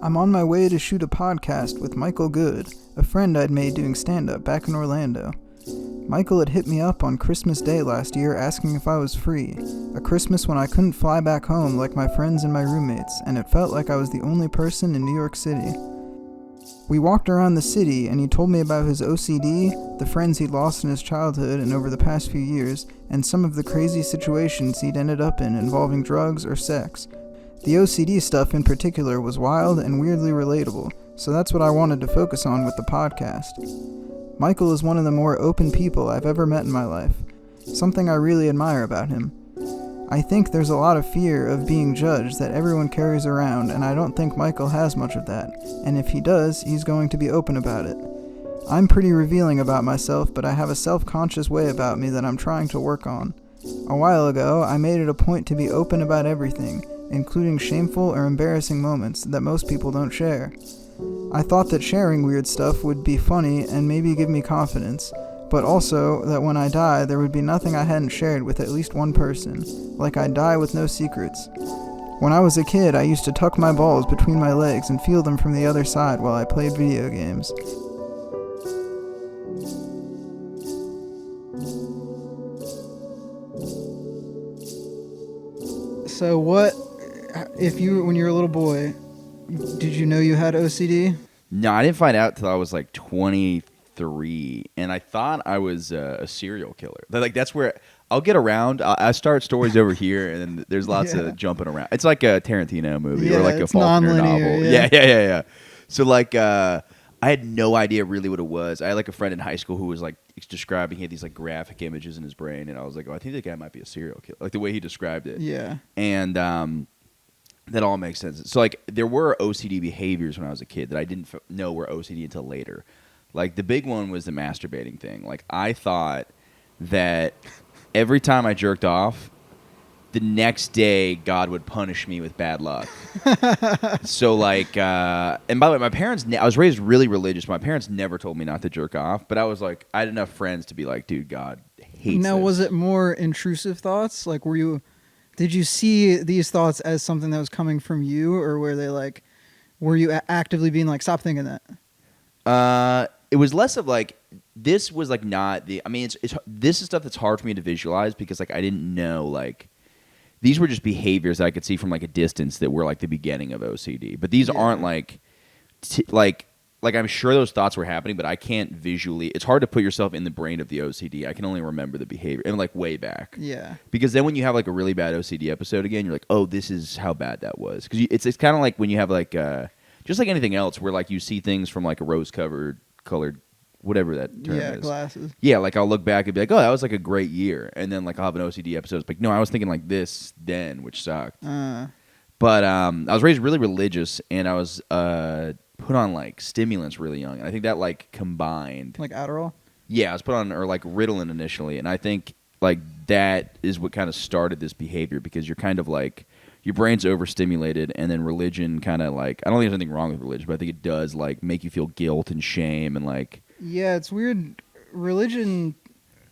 I'm on my way to shoot a podcast with Michael Good, a friend I'd made doing stand-up back in Orlando. Michael had hit me up on Christmas Day last year asking if I was free, a Christmas when I couldn't fly back home like my friends and my roommates, and it felt like I was the only person in New York City. We walked around the city, and he told me about his OCD, the friends he'd lost in his childhood and over the past few years, and some of the crazy situations he'd ended up in involving drugs or sex. The OCD stuff in particular was wild and weirdly relatable, so that's what I wanted to focus on with the podcast. Michael is one of the more open people I've ever met in my life, something I really admire about him. I think there's a lot of fear of being judged that everyone carries around, and I don't think Michael has much of that, and if he does, he's going to be open about it. I'm pretty revealing about myself, but I have a self-conscious way about me that I'm trying to work on. A while ago, I made it a point to be open about everything, including shameful or embarrassing moments that most people don't share. I thought that sharing weird stuff would be funny and maybe give me confidence, but also that when I die, there would be nothing I hadn't shared with at least one person, like I'd die with no secrets. When I was a kid, I used to tuck my balls between my legs and feel them from the other side while I played video games. So when you were a little boy, did you know you had OCD? No, I didn't find out till I was like 23, and I thought I was a serial killer. Like that's where I'll get around. I start stories over here, and then there's lots of jumping around. It's like a Tarantino movie or like a Faulkner novel. Yeah. So like, I had no idea really what it was. I had like a friend in high school who was like describing, he had these like graphic images in his brain, and I was like, oh, I think the guy might be a serial killer, like the way he described it. Yeah. And that all makes sense. So like there were OCD behaviors when I was a kid that I didn't know were OCD until later. Like the big one was the masturbating thing. Like I thought that every time I jerked off, the next day God would punish me with bad luck. So like, and by the way, my parents, I was raised really religious. My parents never told me not to jerk off, but I was like, I had enough friends to be like, dude, God hates Now, this. was it more intrusive thoughts? Like, did you see these thoughts as something that was coming from you, or were you actively being like, stop thinking that? It was less of like, this was like not the, I mean, this is stuff that's hard for me to visualize because like I didn't know, like these were just behaviors that I could see from like a distance that were like the beginning of OCD. But these aren't like, like I'm sure those thoughts were happening, but I can't visually, it's hard to put yourself in the brain of the OCD. I can only remember the behavior and like way back. Yeah. Because then when you have like a really bad OCD episode again, you're like, oh, this is how bad that was. Because it's kind of like when you have like, just like anything else where like you see things from like a rose-colored, whatever that term is. Yeah, glasses. Yeah, like I'll look back and be like, oh, that was like a great year. And then like I'll have an OCD episode. It's like, no, I was thinking like this then, which sucked. But I was raised really religious, and I was put on like stimulants really young. And I think that like combined. Like Adderall? Yeah, I was put on, or like Ritalin initially. And I think like that is what kind of started this behavior because you're kind of like, your brain's overstimulated, and then religion kind of like, I don't think there's anything wrong with religion, but I think it does like make you feel guilt and shame and like. Yeah, it's weird. Religion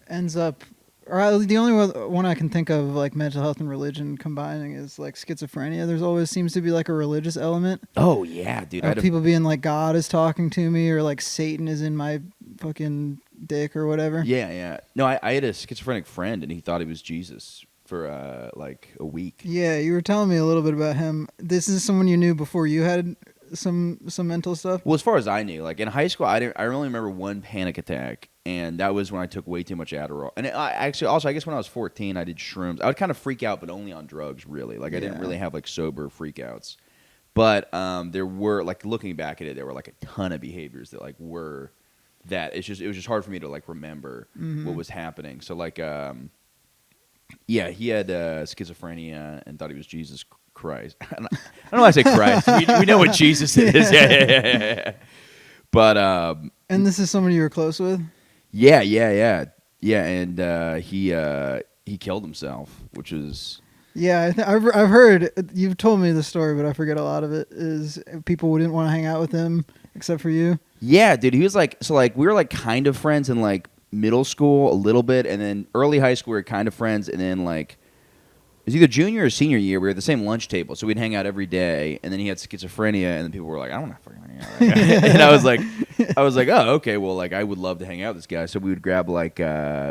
ends up, or the only one I can think of like mental health and religion combining is like schizophrenia. There's always seems to be like a religious element. Oh yeah, dude. People being like, God is talking to me, or like Satan is in my fucking dick or whatever. Yeah. No, I had a schizophrenic friend, and he thought he was Jesus for like a week. Yeah, you were telling me a little bit about him. This is someone you knew before you had some mental stuff? Well, as far as I knew, like in high school, I only remember one panic attack, and that was when I took way too much Adderall. And I guess when I was 14, I did shrooms. I would kind of freak out, but only on drugs, really. Like I didn't really have like sober freakouts. But there were, like looking back at it, there were like a ton of behaviors that like were that. It was just hard for me to like remember what was happening. So like yeah, he had schizophrenia and thought he was Jesus Christ. I don't know why I say Christ. We know what Jesus is. Yeah. But and this is someone you were close with? Yeah. And he killed himself, which is. Yeah, I've heard, you've told me the story, but I forget a lot of it, is people didn't want to hang out with him except for you. Yeah, dude, he was like, so like we were like kind of friends in like middle school a little bit, and then early high school we were kind of friends, and then like was either junior or senior year. We were at the same lunch table, so we'd hang out every day. And then he had schizophrenia, and then people were like, "I don't want to fucking hang out with that guy." And I was like, "Oh, okay. Well, like, I would love to hang out with this guy." So we would grab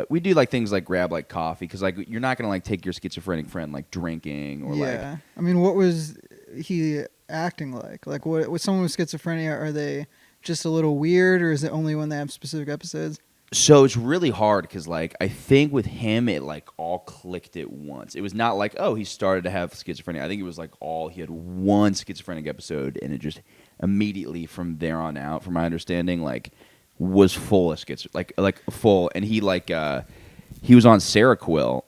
we do like things like grab like coffee because like you're not gonna like take your schizophrenic friend like drinking or like. Yeah, I mean, what was he acting like? Like, what with someone with schizophrenia? Are they just a little weird, or is it only when they have specific episodes? So it's really hard because, like, I think with him, it, like, all clicked at once. It was not like, oh, he started to have schizophrenia. I think it was, like, he had one schizophrenic episode, and it just immediately from there on out, from my understanding, like, was full of schizophrenia. Like, full. And he, like, he was on Seroquel,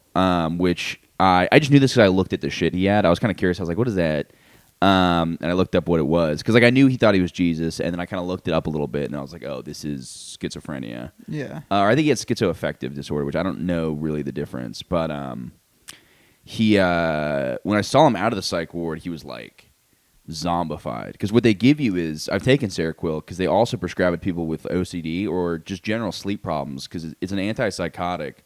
which I just knew this because I looked at the shit he had. I was kind of curious. I was like, what is that? And I looked up what it was because, like, I knew he thought he was Jesus, and then I kind of looked it up a little bit, and I was like, "Oh, this is schizophrenia." Yeah. Or I think he had schizoaffective disorder, which I don't know really the difference. But he, when I saw him out of the psych ward, he was like zombified. Because what they give you is, I've taken Seroquel because they also prescribe it to people with OCD or just general sleep problems because it's an antipsychotic,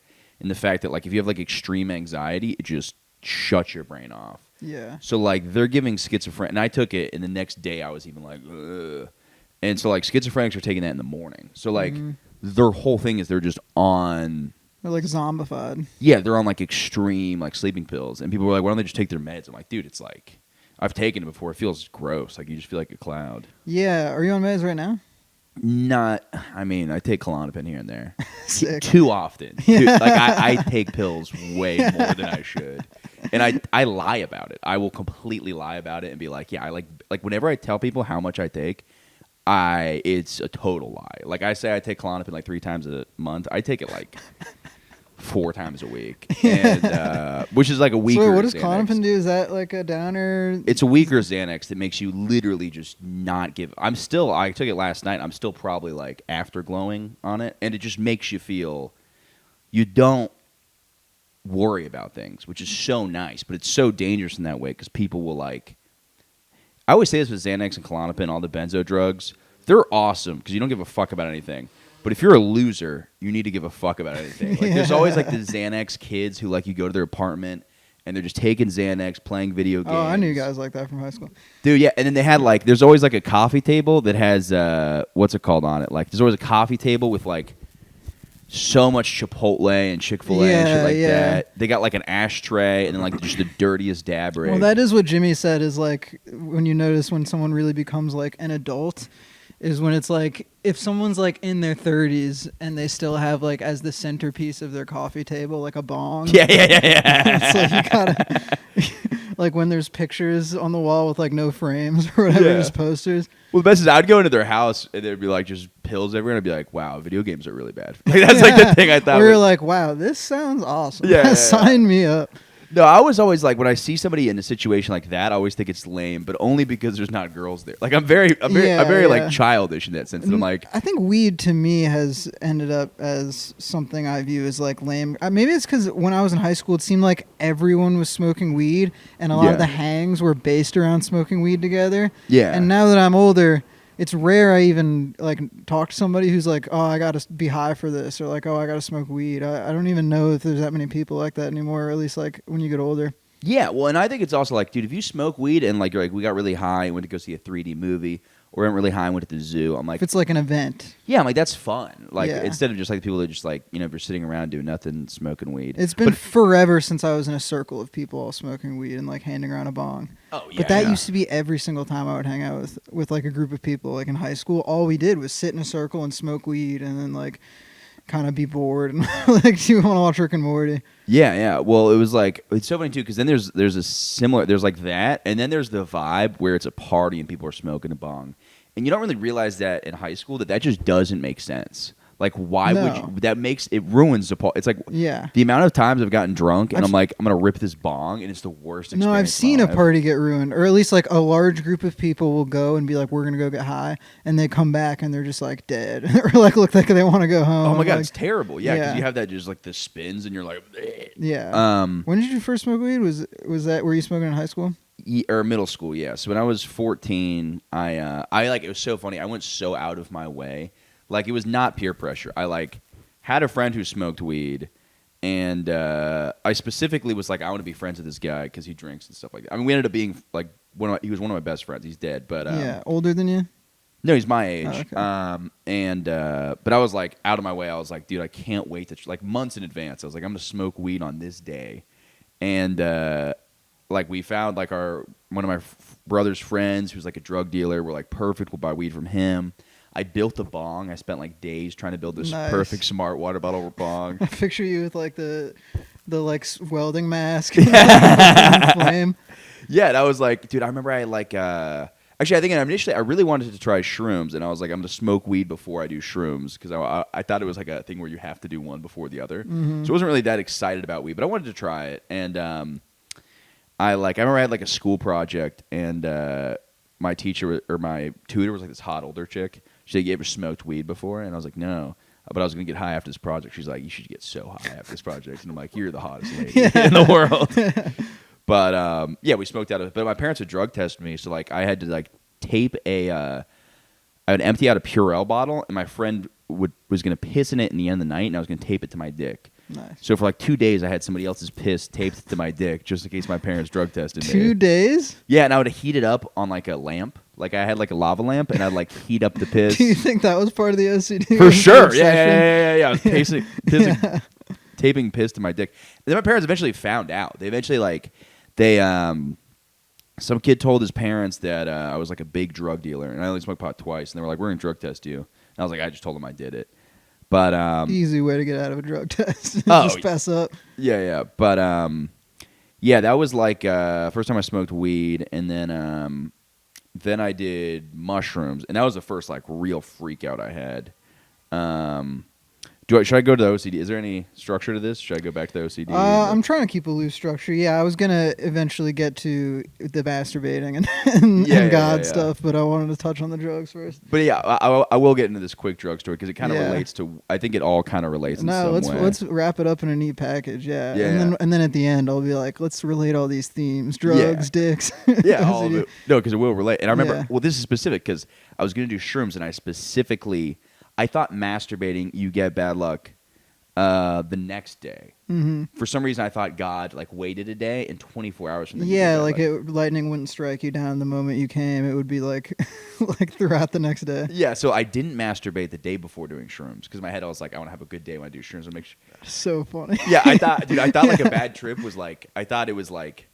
in the fact that like if you have like extreme anxiety, it just shuts your brain off. Yeah. So, like, they're giving schizophrenia, and I took it, and the next day I was even like, ugh. And so, like, schizophrenics are taking that in the morning. So, like, their whole thing is they're just on... They're, like, zombified. Yeah, they're on, like, extreme, like, sleeping pills. And people were like, why don't they just take their meds? I'm like, dude, it's like... I've taken it before. It feels gross. Like, you just feel like a cloud. Yeah. Are you on meds right now? Not... I mean, I take Klonopin here and there. Sick. Too often. Like, I take pills way more than I should. And I lie about it. I will completely lie about it and be like, yeah, I like whenever I tell people how much I take, it's a total lie. Like I say I take Klonopin like 3 times a month. I take it like 4 times a week, and which is like a weaker. So what does Xanax. Klonopin do? Is that like a downer? It's a weaker Xanax that makes you literally just not give. I took it last night. I'm still probably like afterglowing on it, and it just makes you feel you don't worry about things, which is so nice, but it's so dangerous in that way because people will like. I always say this with Xanax and Klonopin, all the benzo drugs. They're awesome because you don't give a fuck about anything. But if you're a loser, you need to give a fuck about anything. Like, there's always like the Xanax kids who like you go to their apartment and they're just taking Xanax, playing video games. Oh, I knew guys like that from high school. Dude, yeah. And then they had like, there's always like a coffee table that has, what's it called on it? Like, there's always a coffee table with like so much Chipotle and Chick-fil-A and shit like that. They got like an ashtray and then like just the dirtiest dab rig. Well, that is what Jimmy said is like when you notice when someone really becomes like an adult is when it's like if someone's like in their 30s and they still have like as the centerpiece of their coffee table like a bong. Yeah. It's like you gotta like when there's pictures on the wall with like no frames or whatever, just posters. Well, the best is I'd go into their house and there'd be like just pills everywhere, and I'd be like, "Wow, video games are really bad." Like, that's like the thing I thought. We were like, "Wow, this sounds awesome." Yeah. Sign me up. No, I was always like when I see somebody in a situation like that, I always think it's lame, but only because there's not girls there. Like I'm very like childish in that sense. And I'm like, I think weed to me has ended up as something I view as like lame. Maybe it's because when I was in high school, it seemed like everyone was smoking weed, and a lot of the hangs were based around smoking weed together. Yeah. And now that I'm older, it's rare I even like talk to somebody who's like, "Oh, I gotta be high for this," or like, "Oh, I gotta smoke weed." I don't even know if there's that many people like that anymore. Or at least like when you get older. Yeah, well, and I think it's also like, dude, if you smoke weed and like you're like, we got really high and went to go see a 3D movie, or went really high and went to the zoo, I'm like, if it's like an event. Yeah, I'm like, that's fun. Like instead of just like people that just like, you know, if you're sitting around doing nothing, smoking weed. It's been forever since I was in a circle of people all smoking weed and like handing around a bong. Oh yeah. But that used to be every single time I would hang out with like a group of people. Like in high school, all we did was sit in a circle and smoke weed, and then like kind of be bored and like, do you want to watch Rick and Morty? Yeah. Well, it was like, it's so funny too, because then there's a similar, there's like that, and then there's the vibe where it's a party and people are smoking a bong. And you don't really realize that in high school that just doesn't make sense. Like, why would you? That makes it ruins the party. It's like the amount of times I've gotten drunk and I'm like, I'm gonna rip this bong, and it's the worst experience. No, I've seen a party get ruined, or at least like a large group of people will go and be like, "We're gonna go get high," and they come back and they're just like dead, or like look like they want to go home. Oh my god, like, it's terrible. Yeah, because you have that just like the spins, and you're like, bleh. Yeah. When did you first smoke weed? Was that were you smoking in high school? Or middle school, yeah. So when I was 14, I like, it was so funny. I went so out of my way. Like, it was not peer pressure. I like had a friend who smoked weed, And I specifically was like, I want to be friends with this guy because he drinks and stuff like that. I mean, we ended up being like he was one of my best friends. He's dead, but yeah, older than you? no, he's my age. Oh, okay. But I was like out of my way. I was like, dude, I can't wait to like months in advance. I was like, I'm gonna smoke weed on this day, and like we found like one of my brother's friends who's like a drug dealer. We're like, perfect. We'll buy weed from him. I built a bong. I spent like days trying to build this perfect smart water bottle bong. I picture you with like the like welding mask, and flame. Yeah, and I was like, dude, I remember I like actually I think initially I really wanted to try shrooms, and I was like, I'm gonna smoke weed before I do shrooms because I thought it was like a thing where you have to do one before the other. Mm-hmm. So I wasn't really that excited about weed, but I wanted to try it, and I remember I had like a school project, and my teacher or my tutor was like this hot older chick. She's like, you ever smoked weed before? And I was like, no. But I was going to get high after this project. She's like, you should get so high after this project. And I'm like, you're the hottest lady in the world. But, yeah, we smoked out of it. But my parents would drug test me. So, like, I had to, like, tape I would empty out a Purell bottle. And my friend was going to piss in it in the end of the night. And I was going to tape it to my dick. Nice. So for like 2 days, I had somebody else's piss taped to my dick just in case my parents drug tested me. 2 days? Yeah, and I would heat it up on like a lamp. Like I had like a lava lamp, and I'd like heat up the piss. Do you think that was part of the OCD? For sure. Yeah. I was Yeah. taping piss to my dick. And then my parents eventually found out. They eventually some kid told his parents that I was like a big drug dealer, and I only smoked pot twice. And they were like, "We're gonna drug test you." And I was like, "I just told them I did it." But easy way to get out of a drug test. Just fess up. Yeah. But yeah, that was like first time I smoked weed, and then I did mushrooms, and that was the first like real freak out I had. Should I go to the OCD? Is there any structure to this? Should I go back to the OCD? I'm trying to keep a loose structure. Yeah, I was gonna eventually get to the masturbating and God stuff, but I wanted to touch on the drugs first. But yeah, I will get into this quick drug story because it kind of relates to. I think it all kind of relates. In some way. Let's wrap it up in a neat package. Yeah. And then at the end, I'll be like, let's relate all these themes: drugs, dicks. Yeah, all of it. No, because it will relate. And I remember, well, this is specific because I was gonna do shrooms, and I thought masturbating, you get bad luck the next day. Mm-hmm. For some reason, I thought God like waited a day and 24 hours from then. Yeah, like lightning wouldn't strike you down the moment you came. It would be like like throughout the next day. Yeah, so I didn't masturbate the day before doing shrooms because in my head I was like, I want to have a good day when I do shrooms and make sure. So funny. Yeah, I thought like a bad trip was like I thought it was like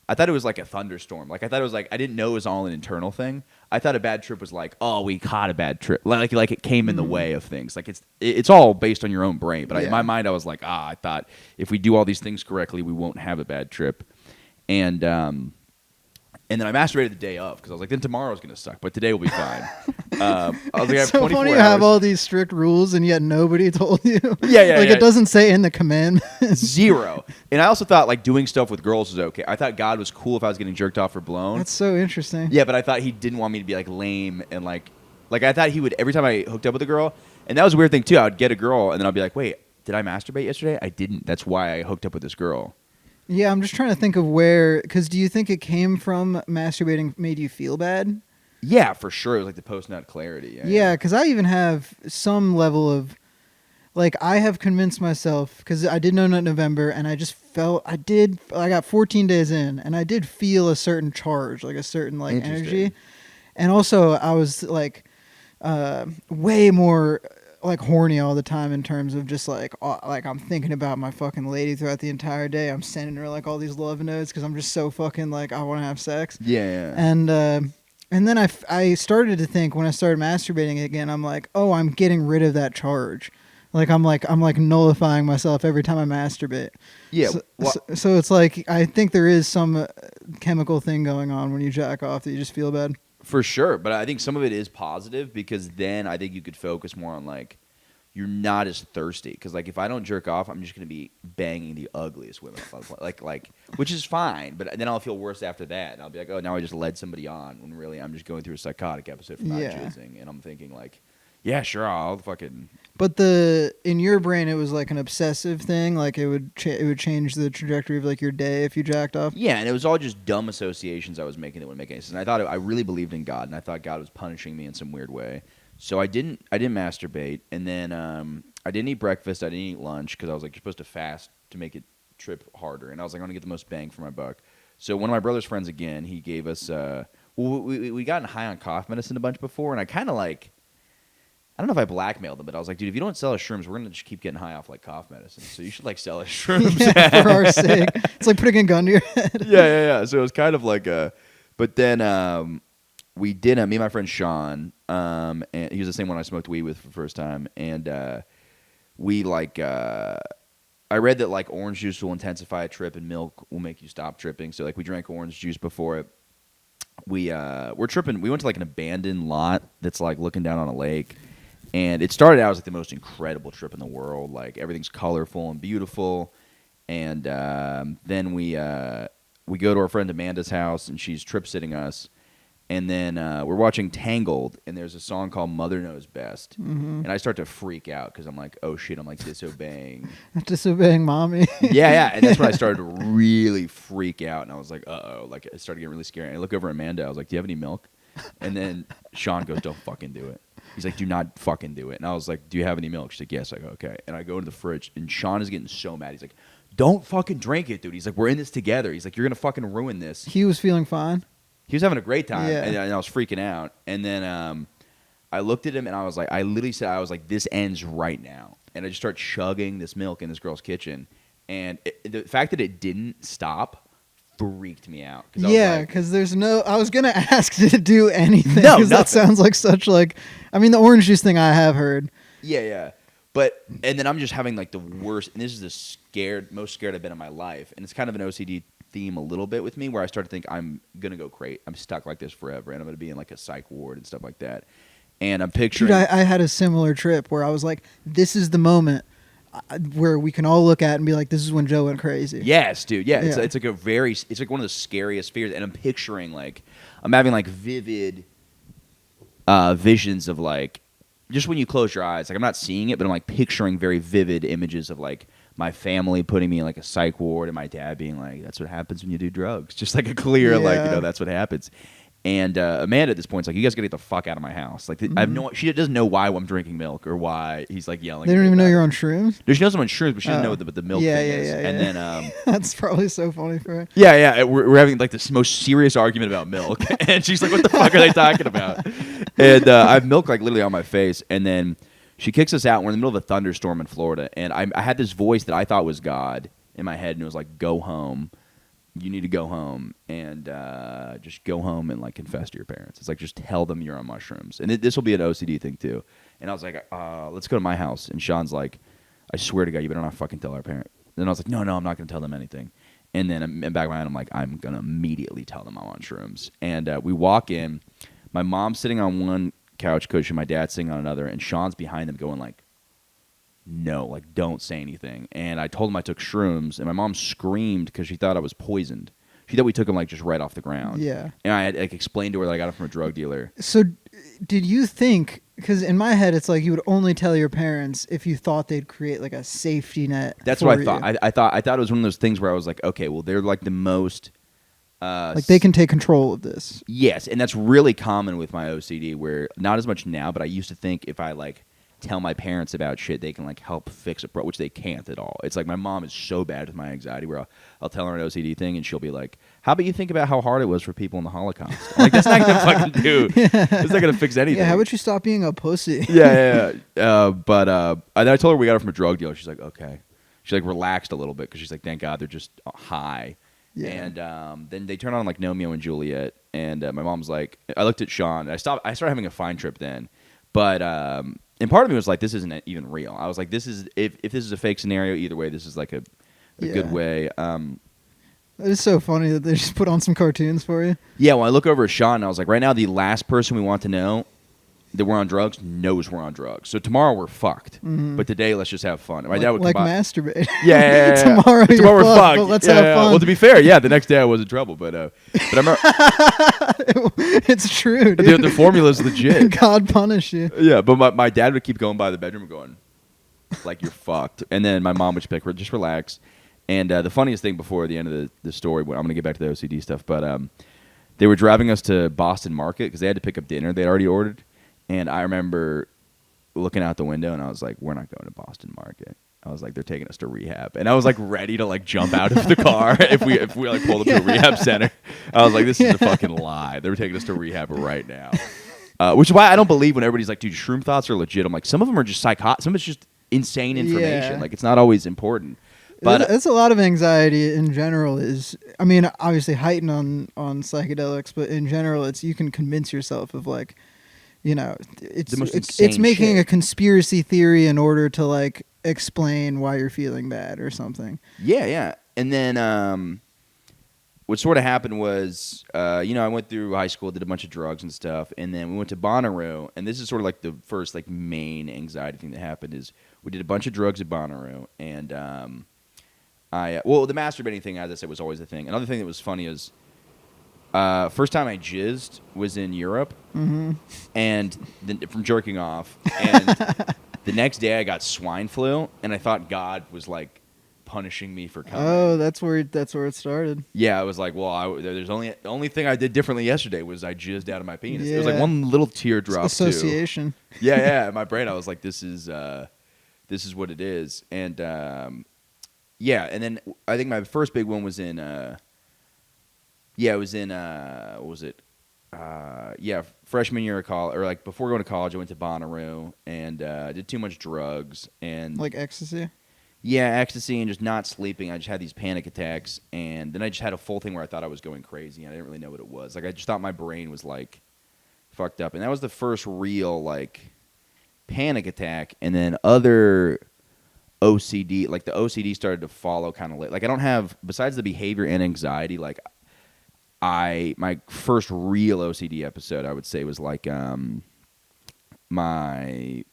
a thunderstorm. Like I thought it was like I didn't know it was all an internal thing. I thought a bad trip was like, oh, we caught a bad trip. Like it came in the way of things. Like it's all based on your own brain. But in my mind, I was like, I thought if we do all these things correctly, we won't have a bad trip. And then I masturbated the day of because I was like, then tomorrow's gonna suck, but today will be fine. I was like, I have so 24 funny you hours. have all these strict rules and yet nobody told you. Yeah. Like it doesn't say in the commandments. Zero. And I also thought like doing stuff with girls was okay. I thought God was cool if I was getting jerked off or blown. That's so interesting. Yeah, but I thought he didn't want me to be like lame and like I thought he would every time I hooked up with a girl, and that was a weird thing too. I would get a girl and then I'd be like, wait, did I masturbate yesterday? I didn't. That's why I hooked up with this girl. Yeah, I'm just trying to think of where, because do you think it came from masturbating made you feel bad? Yeah, for sure. It was like the post-nut clarity. Yeah, because I even have some level of, like, I have convinced myself, because I did No Nut November, and I just felt, I got 14 days in, and I did feel a certain charge, like a certain, like, energy. And also, I was, like, way more like horny all the time in terms of just like I'm thinking about my fucking lady throughout the entire day. I'm sending her like all these love notes because I'm just so fucking like I want to have sex. Yeah. And then I started to think when I started masturbating again, I'm like, oh, I'm getting rid of that charge. Like I'm nullifying myself every time I masturbate. Yeah. So it's like I think there is some chemical thing going on when you jack off that you just feel bad. For sure, but I think some of it is positive because then I think you could focus more on like you're not as thirsty because like if I don't jerk off, I'm just gonna be banging the ugliest women, like which is fine, but then I'll feel worse after that, and I'll be like, oh, now I just led somebody on when really I'm just going through a psychotic episode for not jizzing, and I'm thinking like, yeah, sure, I'll fucking. But in your brain, it was like an obsessive thing. Like it would change the trajectory of like your day if you jacked off. Yeah, and it was all just dumb associations I was making that wouldn't make any sense. And I thought I really believed in God, and I thought God was punishing me in some weird way. So I didn't masturbate, and then I didn't eat breakfast. I didn't eat lunch because I was like, you're supposed to fast to make it trip harder. And I was like, I'm gonna get the most bang for my buck. So one of my brother's friends again, he gave us. We gotten high on cough medicine a bunch before, and I kind of like. I don't know if I blackmailed him, but I was like, dude, if you don't sell us shrooms, we're gonna just keep getting high off like cough medicine. So you should like sell us shrooms Yeah, for our sake. It's like putting a gun to your head. Yeah. So it was kind of like a. But then we didn't. Me and my friend Sean, and he was the same one I smoked weed with for the first time, and we like. I read that like orange juice will intensify a trip and milk will make you stop tripping. So like we drank orange juice before it. We're tripping. We went to like an abandoned lot that's like looking down on a lake. And it started out as like the most incredible trip in the world. Like everything's colorful and beautiful. And then we go to our friend Amanda's house, and she's trip sitting us. And then we're watching Tangled, and there's a song called Mother Knows Best. Mm-hmm. And I start to freak out because I'm like, oh shit, I'm like disobeying. Disobeying mommy. Yeah. And that's when I started to really freak out. And I was like, uh-oh. Like it started getting really scary. And I look over at Amanda. I was like, do you have any milk? And then Sean goes, don't fucking do it. He's like, do not fucking do it. And I was like, do you have any milk? She's like, yes. I go, okay. And I go into the fridge, and Sean is getting so mad. He's like, don't fucking drink it, dude. He's like, we're in this together. He's like, you're going to fucking ruin this. He was feeling fine. He was having a great time, yeah. and I was freaking out. And then I looked at him, and I was like, I literally said, I was like, this ends right now. And I just start chugging this milk in this girl's kitchen. And the fact that it didn't stop freaked me out. Yeah, because there's no. I was gonna ask to do anything. No, because that sounds like such like. I mean, the orange juice thing I have heard. Yeah. But and then I'm just having like the worst. And this is the most scared I've been in my life. And it's kind of an OCD theme a little bit with me, where I start to think I'm gonna go crazy. I'm stuck like this forever, and I'm gonna be in like a psych ward and stuff like that. And I'm picturing. Dude, I had a similar trip where I was like, this is the moment. Where we can all look at and be like, this is when Joe went crazy. Yes, dude. Yeah. It's like it's like one of the scariest fears. And I'm picturing like, I'm having like vivid visions of like, just when you close your eyes, like I'm not seeing it, but I'm like picturing very vivid images of like my family putting me in like a psych ward and my dad being like, that's what happens when you do drugs. Just like a clear, like, that's what happens. And Amanda at this point is like, you guys gotta get the fuck out of my house. Like, I have no. She doesn't know why I'm drinking milk or why he's like yelling. They don't even know you're on shrooms. She knows I'm on shrooms, but she doesn't know what the milk thing is. Yeah. And then that's probably so funny for her. Yeah. We're having like this most serious argument about milk, and she's like, "What the fuck are they talking about?" And I have milk like literally on my face, and then she kicks us out. We're in the middle of a thunderstorm in Florida, and I had this voice that I thought was God in my head, and it was like, "Go home. You need to go home and just go home and like confess to your parents." It's like, just tell them you're on mushrooms. And this will be an OCD thing too. And I was like, let's go to my house. And Sean's like, I swear to God, you better not fucking tell our parent. And I was like, no, I'm not going to tell them anything. And then in the back of my mind, I'm like, I'm going to immediately tell them I'm on shrooms. And we walk in. My mom's sitting on one couch cushion. My dad's sitting on another. And Sean's behind them going like, no, like, don't say anything. And I told him I took shrooms, and my mom screamed because she thought I was poisoned. She thought we took them like just right off the ground. Yeah. And I had like explained to her that I got it from a drug dealer. So did you think, because in my head it's like you would only tell your parents if you thought they'd create like a safety net. That's what I thought. I thought it was one of those things where I was like, okay, well, they're like the most like they can take control of this. Yes, and that's really common with my OCD, where not as much now, but I used to think if I like tell my parents about shit, they can like help fix it, which they can't at all. It's like my mom is so bad with my anxiety, where I'll tell her an OCD thing, and she'll be like, "How about you think about how hard it was for people in the Holocaust?" I'm like, that's not gonna fucking do. It's not gonna fix anything. Yeah, how about you stop being a pussy? Yeah. But then I told her we got it from a drug dealer. She's like, okay. She like relaxed a little bit because she's like, thank God they're just high. Yeah. And then they turn on like Romeo and Juliet, and my mom's like, I looked at Sean. And I started having a fine trip then, but. And part of me was like, this isn't even real. I was like, this is if this is a fake scenario, either way, this is like a good way. It's so funny that they just put on some cartoons for you. Yeah, well, I look over at Sean, and I was like, right now, the last person we want to know that we're on drugs knows we're on drugs. So tomorrow we're fucked. Mm-hmm. But today, let's just have fun. My dad would like masturbate. Yeah. Tomorrow we're fucked. But let's have fun. Well, to be fair, the next day I was in trouble. But I remember it's true, dude. The formula's legit. God punish you. Yeah, but my dad would keep going by the bedroom going, like, you're fucked. And then my mom would just relax. And the funniest thing before the end of the story, I'm going to get back to the OCD stuff, but they were driving us to Boston Market because they had to pick up dinner they'd already ordered. And I remember looking out the window, and I was like, we're not going to Boston Market. I was like, they're taking us to rehab, and I was like ready to like jump out of the car if we like pulled up to a rehab center. I was like, this is a fucking lie. They're taking us to rehab right now, which is why I don't believe when everybody's like, dude, shroom thoughts are legit. I'm like, some of them are just psychotic. Some of it's just insane information. Yeah. Like it's not always important. But it's a lot of anxiety in general. I mean, obviously heightened on psychedelics, but in general, you can convince yourself of like, you know, it's making a conspiracy theory in order to like explain why you're feeling bad or something. Yeah. And then what sort of happened was, I went through high school, did a bunch of drugs and stuff, and then we went to Bonnaroo, and this is sort of like the first like main anxiety thing that happened is we did a bunch of drugs at Bonnaroo, and the masturbating thing, as I said, was always a thing. Another thing that was funny is first time I jizzed was in Europe, and then from jerking off, and the next day I got swine flu, and I thought God was like punishing me for coming. Oh, that's where it started. Yeah, I was like, well, the only thing I did differently yesterday was I jizzed out of my penis. Yeah. It was like one little teardrop. Association. Too. Yeah. In my brain, I was like, this is what it is, and and then I think my first big one was in what was it? Freshman year of college, or like before going to college, I went to Bonnaroo and did too much drugs and like ecstasy. Yeah, ecstasy and just not sleeping. I just had these panic attacks, and then I just had a full thing where I thought I was going crazy, and I didn't really know what it was. Like I just thought my brain was like fucked up, and that was the first real like panic attack. And then other OCD, like the OCD started to follow kind of late. Like I don't have, besides the behavior and anxiety, like my first real OCD episode, I would say, was like my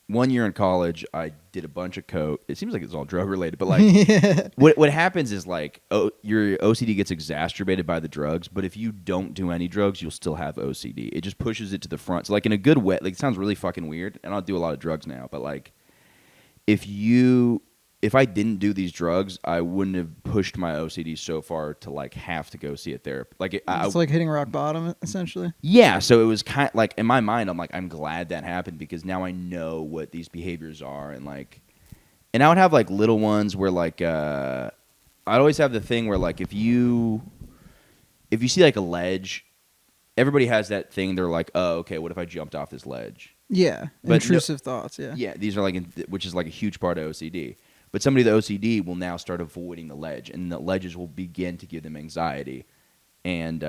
1 year in college. I did a bunch of coke. It seems like it's all drug related, but like what happens is like your OCD gets exacerbated by the drugs, but if you don't do any drugs, you'll still have OCD. It just pushes it to the front. So like in a good way, like it sounds really fucking weird, and I don't do a lot of drugs now, but like if I didn't do these drugs, I wouldn't have pushed my OCD so far to like have to go see a therapist. Like it's like hitting rock bottom, essentially. Yeah, so it was kind of like in my mind, I'm like, I'm glad that happened because now I know what these behaviors are, and like, and I would have like little ones where like I'd always have the thing where like if you see like a ledge, everybody has that thing. They're like, oh, okay, what if I jumped off this ledge? Yeah, but intrusive thoughts. Yeah, yeah, these are like, which is like a huge part of OCD. But somebody with OCD will now start avoiding the ledge, and the ledges will begin to give them anxiety. And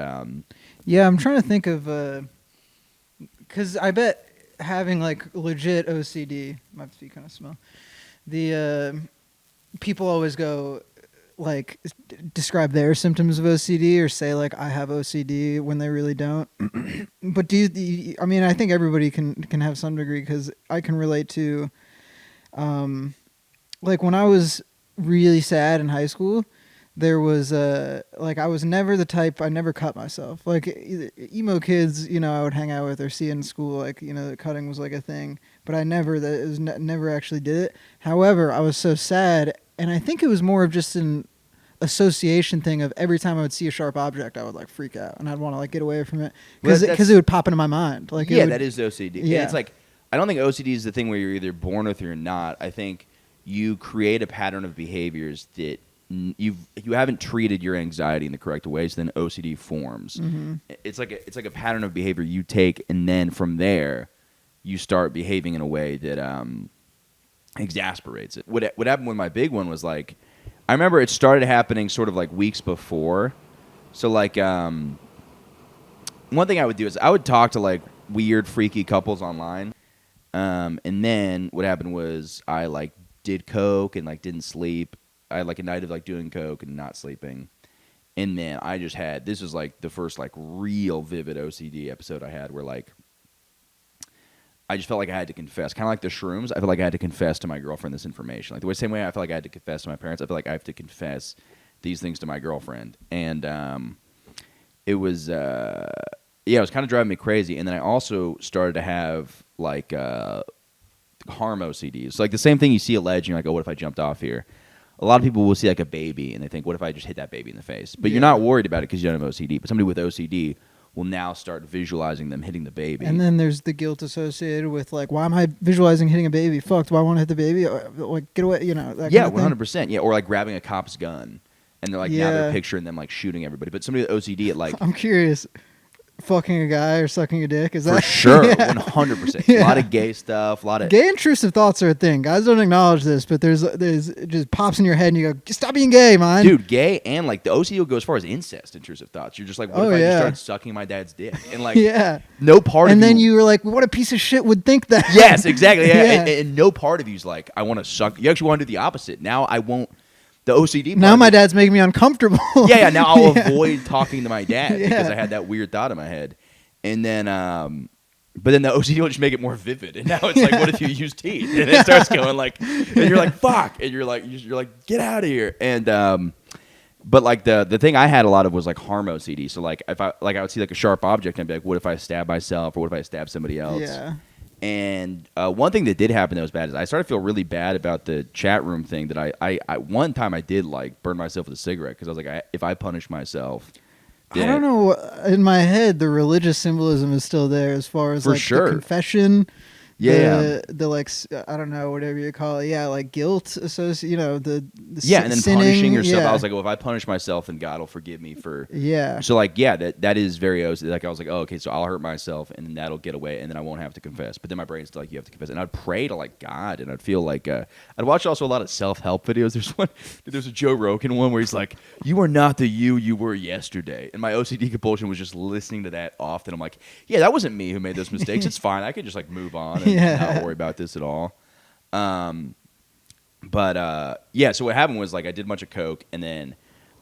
yeah, I'm trying to think of because I bet having like legit OCD, my feet kind of smell. The people always go like describe their symptoms of OCD or say like I have OCD when they really don't. But I mean, I think everybody can have some degree because I can relate to. Like when I was really sad in high school, there was like I was never the type. I never cut myself. Like emo kids, I would hang out with or see in school. Like cutting was like a thing, but I never actually did it. However, I was so sad, and I think it was more of just an association thing of every time I would see a sharp object, I would like freak out and I'd want to like get away from it because it would pop into my mind. Like that is OCD. Yeah, and it's like I don't think OCD is the thing where you're either born with it or not. I think you create a pattern of behaviors that you haven't treated your anxiety in the correct way, so then OCD forms. Mm-hmm. It's like a pattern of behavior you take, and then from there, you start behaving in a way that exasperates it. What happened with my big one was like, I remember it started happening sort of like weeks before. So like, one thing I would do is I would talk to like weird, freaky couples online, and then what happened was I like did coke and like didn't sleep. I had like a night of like doing coke and not sleeping, and then I just had, this was like the first like real vivid OCD episode I had where like I just felt like I had to confess, kind of like the shrooms. I felt like I had to confess to my girlfriend this information, like the same way I felt like I had to confess to my parents. I feel like I have to confess these things to my girlfriend, and it was it was kind of driving me crazy. And then I also started to have like harm OCDs. So like the same thing, you see a ledge and you're like, oh, what if I jumped off here? A lot of people will see like a baby and they think, what if I just hit that baby in the face? But you're not worried about it because you don't have OCD. But somebody with OCD will now start visualizing them hitting the baby. And then there's the guilt associated with like, why am I visualizing hitting a baby? Fuck, do I want to hit the baby? Like, get away, that yeah, kind of 100%. Yeah, or like grabbing a cop's gun, and they're like now they're picturing them like shooting everybody. But somebody with OCD, it like I'm curious. Fucking a guy or sucking a dick, is that for sure? 100%. A lot of gay stuff, a lot of gay intrusive thoughts are a thing. Guys don't acknowledge this, but there's it just pops in your head and you go, stop being gay, man. Dude, gay and like the OCD will go as far as incest intrusive thoughts. You're just like, what if I just started sucking my dad's dick? And like no part and of then you were like, what a piece of shit would think that. Yes, exactly. Yeah. And no part of you's like, I want to suck. You actually want to do the opposite. Now I won't. The OCD. Now my dad's making me uncomfortable. Yeah. Now I'll avoid talking to my dad because I had that weird thought in my head. And then, but then the OCD will just make it more vivid. And now it's like, what if you use teeth? And it starts going like, and you're like, fuck. And you're like, get out of here. And, but like the thing I had a lot of was like harm OCD. So like if I would see like a sharp object and I'd be like, what if I stab myself or what if I stab somebody else? Yeah. And one thing that did happen that was bad is I started to feel really bad about the chat room thing that I one time I did like burn myself with a cigarette because I was like, if I punish myself. I don't know. In my head, the religious symbolism is still there as far as like the confession. Yeah, the like I don't know, whatever you call it. Yeah, like guilt associated. The and then sinning, punishing yourself. I was like, well, if I punish myself, then God will forgive me for. Yeah. So like, yeah, that is very like I was like, oh, okay, so I'll hurt myself, and then that'll get away, and then I won't have to confess. But then my brain's still like, you have to confess, and I'd pray to like God, and I'd feel like I'd watch also a lot of self-help videos. There's a Joe Rogan one where he's like, you are not the you were yesterday, and my OCD compulsion was just listening to that often. I'm like, yeah, that wasn't me who made those mistakes. It's fine. I could just like move on. And not worry about this at all. So what happened was like I did a bunch of coke and then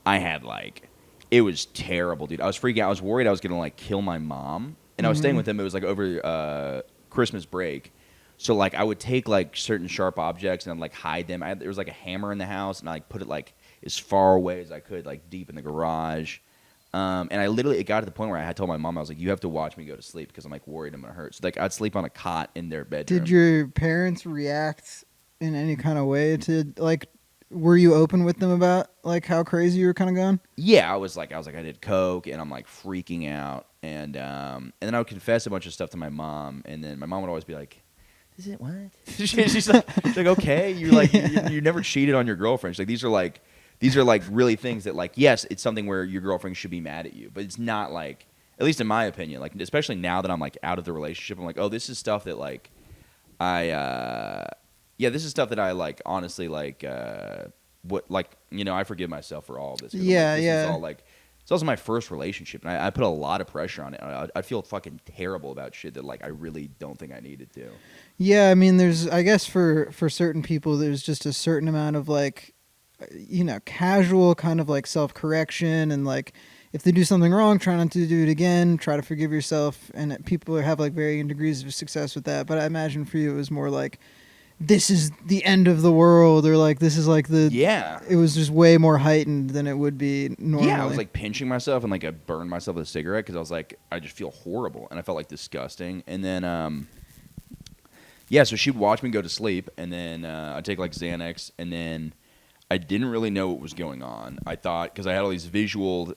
I had like it was terrible, dude. I was freaking out. I was worried I was gonna like kill my mom, and I was staying with them. It was like over Christmas break, so like I would take like certain sharp objects and I'd like hide them. There was like a hammer in the house, and I like put it like as far away as I could, like deep in the garage. And it got to the point where I had told my mom, I was like, you have to watch me go to sleep because I'm like worried I'm going to hurt. So like I'd sleep on a cot in their bedroom. Did your parents react in any kind of way to like, were you open with them about like how crazy you were kind of going? Yeah, I was like, I did coke and I'm like freaking out. And then I would confess a bunch of stuff to my mom. And then my mom would always be like, is it what? she's like, okay, you're like, you never cheated on your girlfriend. She's like, these are like really things that like, yes, it's something where your girlfriend should be mad at you, but it's not like, at least in my opinion, like, especially now that I'm like out of the relationship, I'm like, oh, this is stuff that like this is stuff that I like, honestly, like, I forgive myself for all of this. Yeah. This is all like, it's also my first relationship, and I put a lot of pressure on it. I feel fucking terrible about shit that like I really don't think I needed to. Yeah, I mean, I guess for certain people, there's just a certain amount of like, casual kind of like self-correction, and like if they do something wrong, try not to do it again, try to forgive yourself, and people have like varying degrees of success with that. But I imagine for you it was more like, this is the end of the world, or like this is like it was just way more heightened than it would be normally. Yeah, I was like pinching myself and like I burned myself with a cigarette because I was like, I just feel horrible and I felt like disgusting. And then so she'd watch me go to sleep, and then I'd take like Xanax, and then I didn't really know what was going on. I thought, because I had all these visuals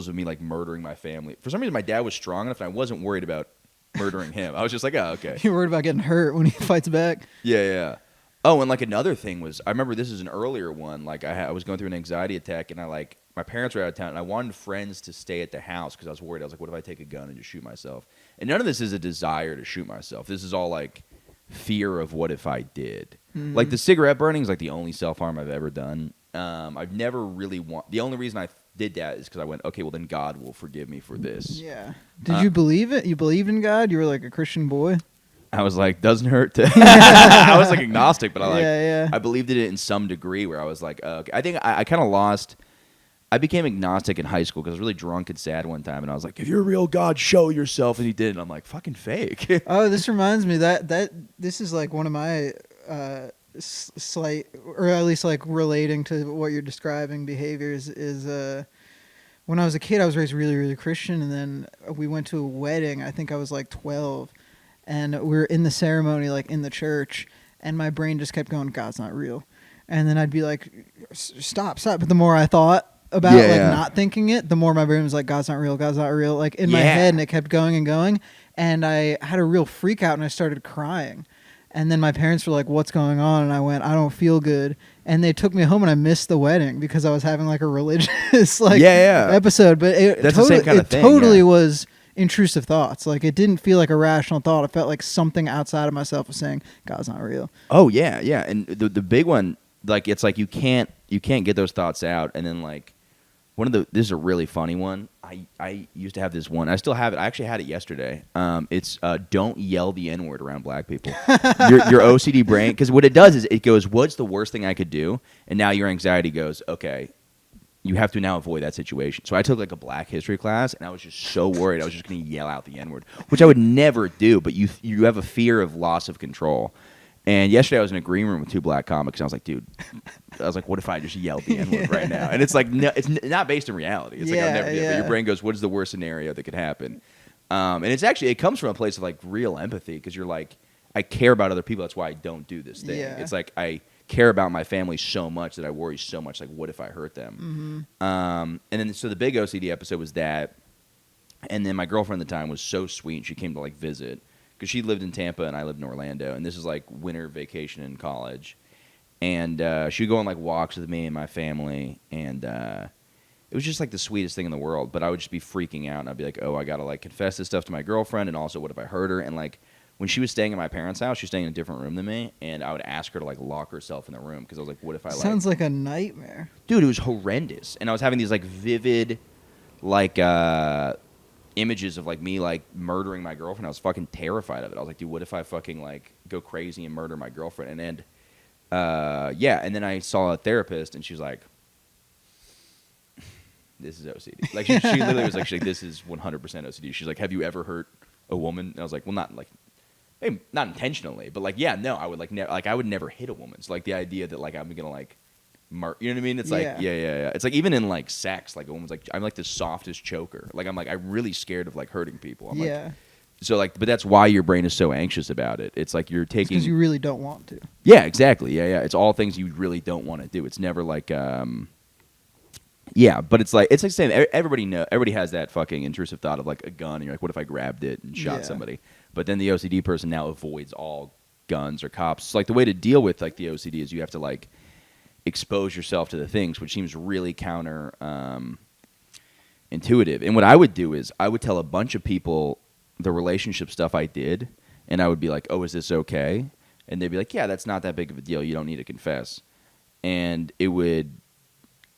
of me like murdering my family. For some reason, my dad was strong enough, and I wasn't worried about murdering him. I was just like, oh, okay. You're worried about getting hurt when he fights back. Yeah. Oh, and like another thing was, I remember this is an earlier one. Like I was going through an anxiety attack, and my parents were out of town, and I wanted friends to stay at the house because I was worried. I was like, what if I take a gun and just shoot myself? And none of this is a desire to shoot myself. This is all like fear of what if I did. Mm-hmm. Like the cigarette burning is like the only self-harm I've ever done. I've never really the only reason I did that is because I went, okay, well then God will forgive me for this. Yeah. Did you believe it? You believed in God? You were like a Christian boy? I was like, doesn't hurt to. I was like agnostic, but I believed in it in some degree where I was like, okay. I think I kind of lost. I became agnostic in high school because I was really drunk and sad one time, and I was like, if you're a real God, show yourself. And he did, and I'm like, fucking fake. Oh, this reminds me that this is like one of my slight, or at least like relating to what you're describing behaviors is when I was a kid, I was raised really, really Christian, and then we went to a wedding. I think I was like 12, and we were in the ceremony, like in the church, and my brain just kept going, God's not real. And then I'd be like, stop. But the more I thought about Yeah. not thinking it, the more my brain was like, God's not real, God's not real, like in my head, and it kept going and going. And I had a real freak out and I started crying. And then my parents were like, what's going on? And I went, I don't feel good. And they took me home and I missed the wedding because I was having like a religious episode. But that's the same kind of thing. Totally was intrusive thoughts. Like it didn't feel like a rational thought. It felt like something outside of myself was saying, God's not real. Oh yeah, yeah. And the big one, like it's like you can't get those thoughts out. And then like this is a really funny one. I used to have this one. I still have it. I actually had it yesterday. It's don't yell the N-word around black people. your OCD brain, because what it does is it goes, what's the worst thing I could do? And now your anxiety goes, okay, you have to now avoid that situation. So I took like a black history class, and I was just so worried I was just going to yell out the N-word, which I would never do, but you have a fear of loss of control. And yesterday I was in a green room with two black comics, and I was like, dude, what if I just yelled the N-word right now? And it's like, no, it's not based in reality. It's like, I'll never do it. But your brain goes, what is the worst scenario that could happen? And it comes from a place of like real empathy, because you're like, I care about other people. That's why I don't do this thing. Yeah. It's like, I care about my family so much that I worry so much, like, what if I hurt them? And then, so the big OCD episode was that. And then my girlfriend at the time was so sweet, and she came to like visit. Because she lived in Tampa and I lived in Orlando, and this is like winter vacation in college. And she'd go on like walks with me and my family, and it was just like the sweetest thing in the world. But I would just be freaking out, and I'd be like, oh, I gotta like confess this stuff to my girlfriend, and also what if I hurt her? And like when she was staying at my parents' house, she was staying in a different room than me, and I would ask her to like lock herself in the room, because I was like, what if I Sounds like a nightmare. Dude, it was horrendous. And I was having these like vivid like images of like me like murdering my girlfriend. I was fucking terrified of it. I was like, dude, what if I fucking like go crazy and murder my girlfriend? And and then I saw a therapist, and she was like, this is OCD. Like she literally was like, this is 100% OCD. She's like, have you ever hurt a woman? And I was like, well, not like, maybe not intentionally, but like, yeah, no, I would like I would never hit a woman. So like the idea that like I'm gonna like you know what I mean? It's like, yeah. It's like even in like sex, like a woman's like, I'm like the softest choker. Like I'm really scared of like hurting people. I'm like, so like, but that's why your brain is so anxious about it. It's like you're taking, because you really don't want to. Yeah, exactly. Yeah. It's all things you really don't want to do. It's never like, yeah, but it's like saying everybody has that fucking intrusive thought of like a gun, and you're like, what if I grabbed it and shot somebody? But then the OCD person now avoids all guns or cops. So like the way to deal with like the OCD is you have to like expose yourself to the things, which seems really counter intuitive. And what I would do is I would tell a bunch of people the relationship stuff I did, and I would be like, oh, is this okay? And they'd be like, yeah, that's not that big of a deal. You don't need to confess. And it would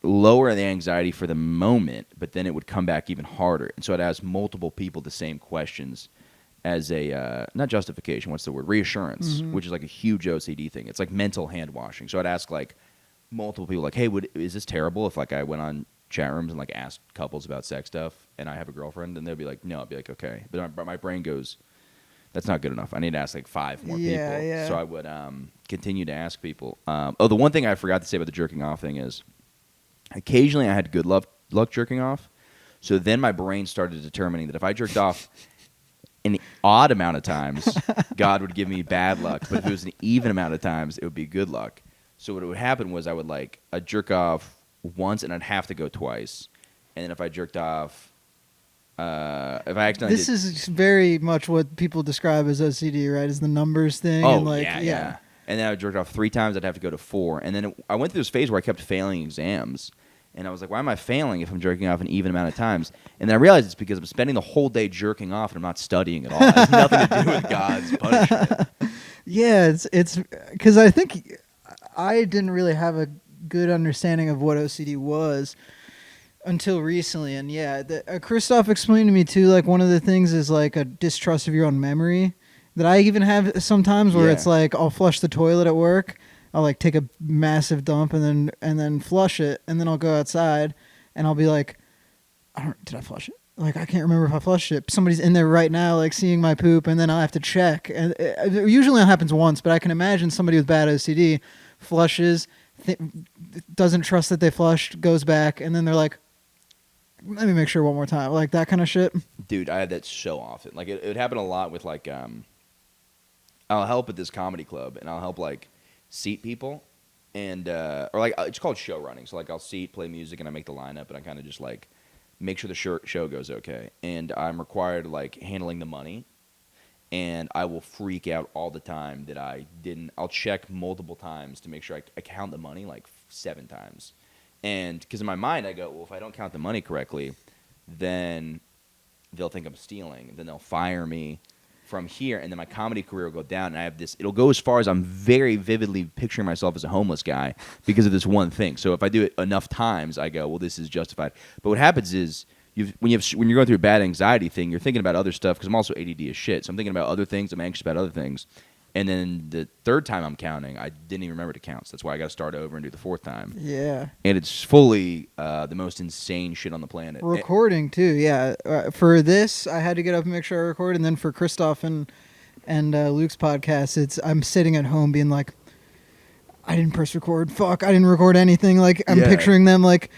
lower the anxiety for the moment, but then it would come back even harder. And so I'd ask multiple people the same questions as a, not justification, what's the word? Reassurance, which is like a huge OCD thing. It's like mental hand washing. So I'd ask like multiple people like, hey, is this terrible if like I went on chat rooms and like asked couples about sex stuff and I have a girlfriend? And they'd be like, no. I'd be like, okay. But my brain goes, that's not good enough. I need to ask like 5 more people. So I would continue to ask people. The one thing I forgot to say about the jerking off thing is occasionally I had good luck jerking off. So then my brain started determining that if I jerked off an odd amount of times, God would give me bad luck. But if it was an even amount of times, it would be good luck. So what would happen was I'd jerk off once and I'd have to go twice. And then if I jerked off, if I accidentally This is very much what people describe as OCD, right? Is the numbers thing. Oh, and like, yeah. And then I jerked off 3 times, I'd have to go to 4. And then I went through this phase where I kept failing exams. And I was like, why am I failing if I'm jerking off an even amount of times? And then I realized it's because I'm spending the whole day jerking off and I'm not studying at all. It has nothing to do with God's punishment. Yeah, it's because I think I didn't really have a good understanding of what OCD was until recently. And Christoph explained to me too, like one of the things is like a distrust of your own memory that I even have sometimes where it's like I'll flush the toilet at work. I'll like take a massive dump and then flush it, and then I'll go outside and I'll be like, did I flush it? Like I can't remember if I flushed it. Somebody's in there right now, like seeing my poop, and then I'll have to check. And it usually only happens once, but I can imagine somebody with bad OCD flushes, doesn't trust that they flushed, goes back, and then they're like, let me make sure one more time, like that kind of shit. Dude, I had that so often. Like it would happen a lot with like I'll help at this comedy club, and I'll help like seat people, and or like it's called show running. So like I'll seat, play music, and I make the lineup, and I kind of just like make sure the show goes okay. And I'm required like handling the money, and I will freak out all the time that I didn't. I'll check multiple times to make sure I count the money like 7 times, and because in my mind I go, well, if I don't count the money correctly, then they'll think I'm stealing, then they'll fire me from here, and then my comedy career will go down, and I have this, it'll go as far as I'm very vividly picturing myself as a homeless guy because of this one thing. So if I do it enough times, I go, well, this is justified. But what happens is, when you're going through a bad anxiety thing, you're thinking about other stuff, because I'm also ADD as shit, so I'm thinking about other things, I'm anxious about other things, and then the third time I'm counting, I didn't even remember to count, so that's why I got to start over and do the fourth time. Yeah. And it's fully the most insane shit on the planet. Recording too, yeah. For this, I had to get up and make sure I record, and then for Christoph and Luke's podcast, I'm sitting at home being like, I didn't press record. Fuck, I didn't record anything. Like I'm picturing them like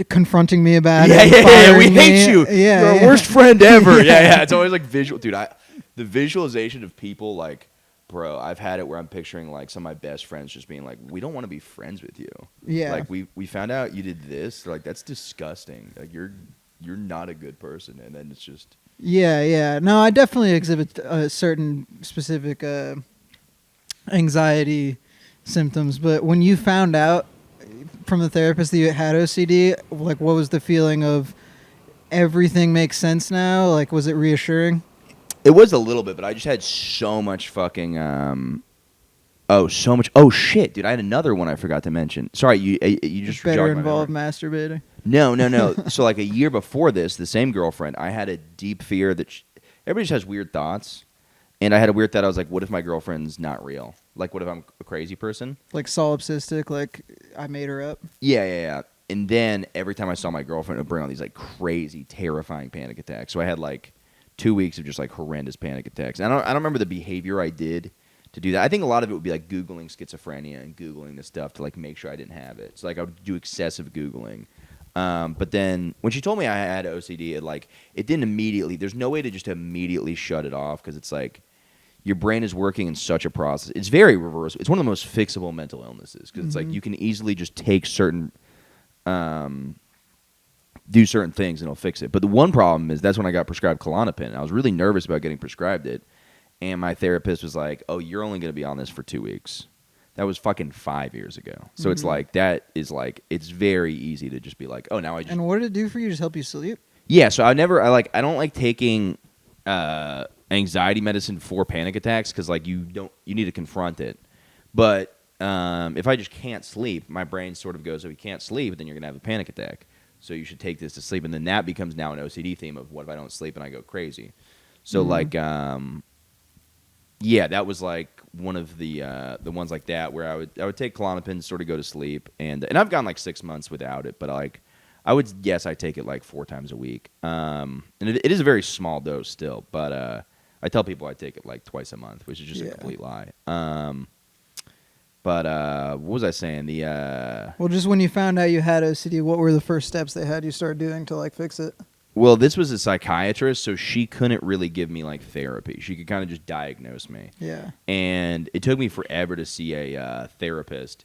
confronting me about it. Yeah. We hate you. Yeah, you're our worst friend ever. Yeah. It's always like visual, dude. The visualization of people like. Bro, I've had it where I'm picturing like some of my best friends just being like, we don't want to be friends with you. Yeah. Like we found out you did this. They're like, that's disgusting. Like you're not a good person. And then it's just. Yeah. No, I definitely exhibit certain specific anxiety symptoms. But when you found out from the therapist that you had OCD, like what was the feeling of everything makes sense now? Like, was it reassuring? It was a little bit, but I just had so much fucking so much. Oh shit, dude! I had another one I forgot to mention. Sorry, you just better involved masturbating. No. So like a year before this, the same girlfriend, I had a deep fear that everybody just has weird thoughts, and I had a weird thought. I was like, what if my girlfriend's not real? Like, what if I'm a crazy person? Like solipsistic, like I made her up. Yeah. And then every time I saw my girlfriend, it would bring on these like crazy, terrifying panic attacks. So I had like 2 weeks of just like horrendous panic attacks. And I don't remember the behavior I did to do that. I think a lot of it would be like Googling schizophrenia and Googling this stuff to like make sure I didn't have it. So like I would do excessive Googling. But then when she told me I had OCD, it didn't immediately, there's no way to just immediately shut it off, because it's like your brain is working in such a process. It's very reversible. It's one of the most fixable mental illnesses, because it's like you can easily just take certain do certain things and it'll fix it. But the one problem is that's when I got prescribed Klonopin. I was really nervous about getting prescribed it. And my therapist was like, oh, you're only going to be on this for 2 weeks. That was fucking 5 years ago. So it's like, that is like, it's very easy to just be like, oh, now I just. And what did it do for you? Just help you sleep? Yeah. So I don't like taking anxiety medicine for panic attacks, because like you need to confront it. But if I just can't sleep, my brain sort of goes, if you can't sleep, then you're going to have a panic attack. So you should take this to sleep. And then that becomes now an OCD theme of what if I don't sleep and I go crazy. So like, yeah, that was like one of the ones like that where I would take Klonopin to sort of go to sleep. And I've gone like 6 months without it, but like I take it like 4 times a week. And it is a very small dose still, but I tell people I take it like twice a month, which is just a complete lie. But what was I saying? Well, just when you found out you had OCD, what were the first steps they had you start doing to like fix it? Well, this was a psychiatrist, so she couldn't really give me like therapy. She could kind of just diagnose me. Yeah. And it took me forever to see a therapist.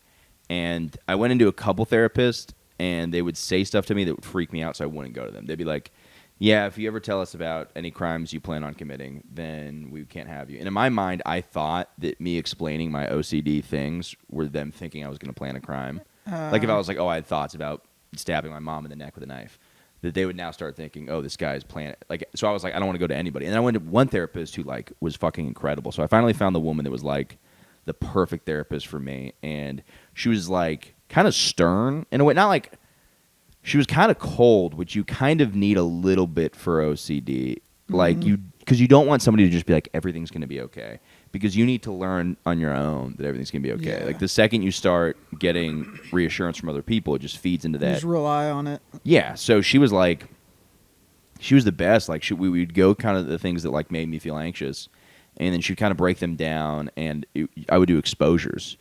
And I went into a couple therapists, and they would say stuff to me that would freak me out, so I wouldn't go to them. They'd be like, yeah, if you ever tell us about any crimes you plan on committing, then we can't have you. And in my mind, I thought that me explaining my OCD things were them thinking I was going to plan a crime. Like if I was like, oh, I had thoughts about stabbing my mom in the neck with a knife, that they would now start thinking, oh, this guy's planning. Like, so I was like, I don't want to go to anybody. And then I went to one therapist who like was fucking incredible. So I finally found the woman that was like the perfect therapist for me. And she was like kind of stern in a way, not like. She was kind of cold, which you kind of need a little bit for OCD. Like because you don't want somebody to just be like, everything's going to be okay. Because you need to learn on your own that everything's going to be okay. Yeah. Like the second you start getting reassurance from other people, it just feeds into that. Just rely on it. Yeah. So she was like, she was the best. Like we would go kind of the things that like made me feel anxious. And then she'd kind of break them down, and I would do exposures.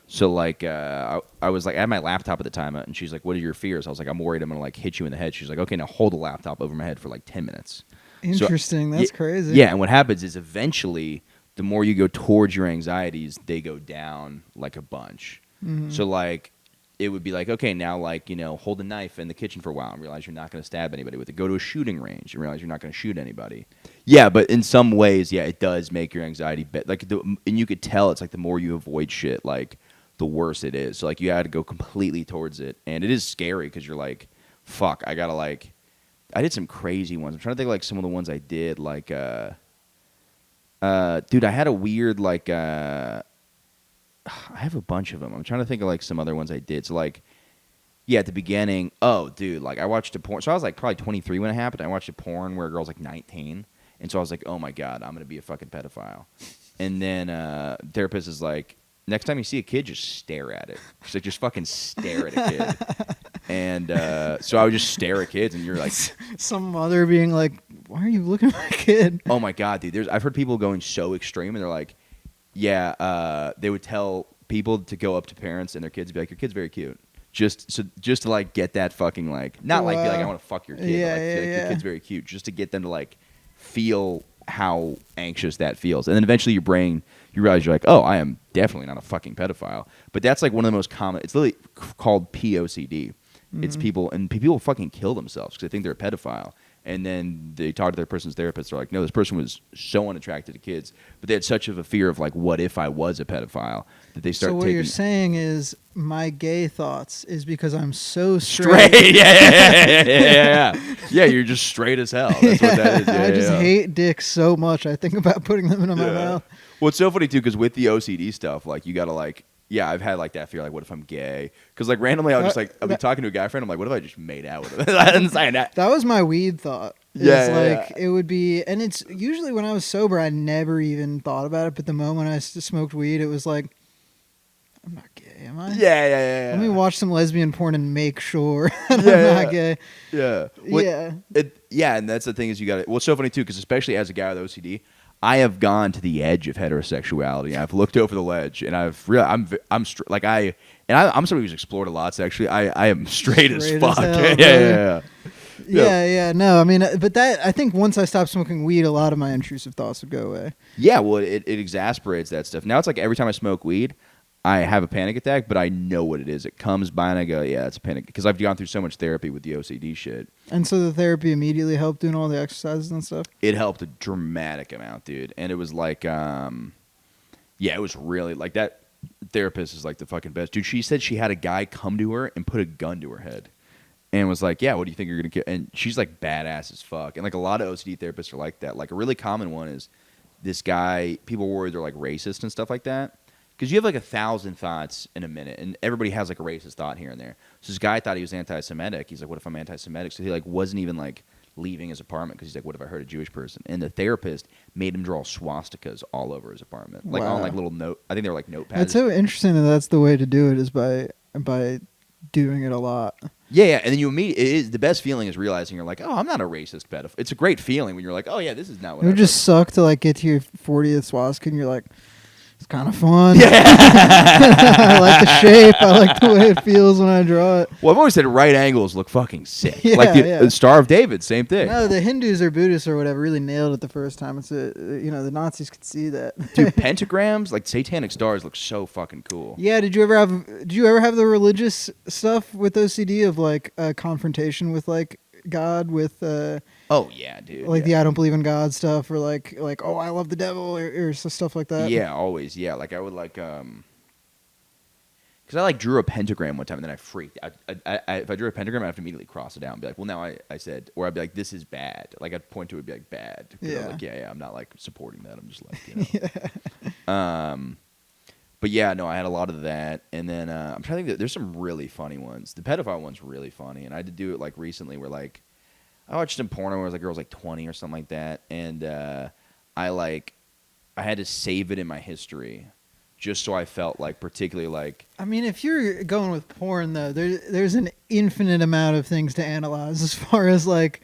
So, like, I was, like, I had my laptop at the time, and she's like, what are your fears? I was like, I'm worried I'm going to, like, hit you in the head. She's like, okay, now hold the laptop over my head for, like, 10 minutes. Interesting. That's crazy. Yeah, and what happens is eventually, the more you go towards your anxieties, they go down, like, a bunch. Mhm. So like, it would be like, okay, now like, hold a knife in the kitchen for a while and realize you're not going to stab anybody with it. Go to a shooting range and realize you're not going to shoot anybody. Yeah, but in some ways, yeah, it does make your anxiety better. Like, and you could tell it's like the more you avoid shit, like the worse it is. So like, you had to go completely towards it, and it is scary because you're like, fuck, I gotta like. I did some crazy ones. I'm trying to think of, like some of the ones I did. Like, dude, I had a weird like. I have a bunch of them. I'm trying to think of like some other ones I did. So like, yeah, at the beginning, oh, dude, like I watched a porn. So I was like probably 23 when it happened. I watched a porn where a girl's like 19, and so I was like, oh my god, I'm gonna be a fucking pedophile. And then therapist is like, next time you see a kid, just stare at it. She's like, just fucking stare at a kid. And so I would just stare at kids, and you're like, some mother being like, "Why are you looking at my kid?" oh my god, dude. I've heard people going so extreme, and they're like, yeah, they would tell people to go up to parents and their kids, be like, your kid's very cute. Just to like get that fucking like, not like be like, I want to fuck your kid, Yeah, but like, yeah, be like, yeah. your kid's very cute, just to get them to like feel how anxious that feels. And then eventually your brain, you realize you're like, oh, I am definitely not a fucking pedophile. But that's like one of the most common, it's literally called POCD. It's people, and people fucking kill themselves because they think they're a pedophile. And then they talk to their person's therapist. They're like, no, this person was so unattracted to kids. But they had such of a fear of, like, what if I was a pedophile, that they start So what taking... you're saying is my gay thoughts is because I'm so straight. Yeah. Yeah, you're just straight as hell. That's what that is. Yeah, I just yeah. hate dicks so much. I think about putting them into my mouth. Well, it's so funny, too, because with the OCD stuff, like, you got to, like... Yeah, I've had like that fear, like, what if I'm gay? Because like randomly, I'll be talking to a guy friend. I'm like, what if I just made out with him? I didn't say that. That was my weed thought. Yeah. It would be, and it's usually when I was sober, I never even thought about it. But the moment I smoked weed, it was like, I'm not gay, am I? Yeah. Let me watch some lesbian porn and make sure that I'm not gay. Yeah. Yeah. And that's the thing is you got to. Well, it's so funny too because especially as a guy with OCD, I have gone to the edge of heterosexuality. I've looked over the ledge, and I'm somebody who's explored a lot. So actually, I am straight as fuck. Hell, yeah. No, I mean, but I think once I stopped smoking weed, a lot of my intrusive thoughts would go away. Yeah, well, it exasperates that stuff. Now it's like every time I smoke weed, I have a panic attack, but I know what it is. It comes by, and I go, yeah, it's a panic. Because I've gone through so much therapy with the OCD shit. And so the therapy immediately helped doing all the exercises and stuff? It helped a dramatic amount, dude. And it was like, it was really, like, that therapist is, like, the fucking best. Dude, she said she had a guy come to her and put a gun to her head. And was like, yeah, what do you think you're going to get? And she's, like, badass as fuck. And, like, a lot of OCD therapists are like that. Like, a really common one is this guy, people worry they're, like, racist and stuff like that. Because you have like 1,000 thoughts in a minute, and everybody has like a racist thought here and there. So this guy thought he was anti-Semitic. He's like, what if I'm anti-Semitic? So he like wasn't even like leaving his apartment because he's like, what if I hurt a Jewish person? And the therapist made him draw swastikas all over his apartment. Like on like little note, I think they were like notepads. It's so interesting that that's the way to do it is by doing it a lot. Yeah, and then you immediately, the best feeling is realizing you're like, oh, I'm not a racist pedophile. It's a great feeling when you're like, oh yeah, this is not what It would just suck to like get to your 40th swastika and you're like, it's kind of fun. Yeah. I like the shape. I like the way it feels when I draw it. Well, I've always said right angles look fucking sick. Yeah, like the Star of David, same thing. No, the Hindus or Buddhists or whatever really nailed it the first time. It's the Nazis could see that. Dude, pentagrams, like satanic stars, look so fucking cool. Yeah, did you ever have the religious stuff with OCD of like a confrontation with like God with oh yeah, dude. Like the I don't believe in God stuff or like oh I love the devil or stuff like that. Yeah, always. Yeah, like I would like because I like drew a pentagram one time and then I freaked. If I drew a pentagram, I have to immediately cross it out and be like, well, now I said, or I'd be like, this is bad. Like I'd point to it and be like bad. Yeah. I'm like, yeah, I'm not like supporting that. I'm just like, But yeah, no, I had a lot of that, and then I'm trying to think. There's some really funny ones. The pedophile one's really funny, and I had to do it like recently, where like I watched some porno where it was like girls like 20 or something like that, and I had to save it in my history, just so I felt like particularly like. I mean, if you're going with porn though, there's an infinite amount of things to analyze as far as like.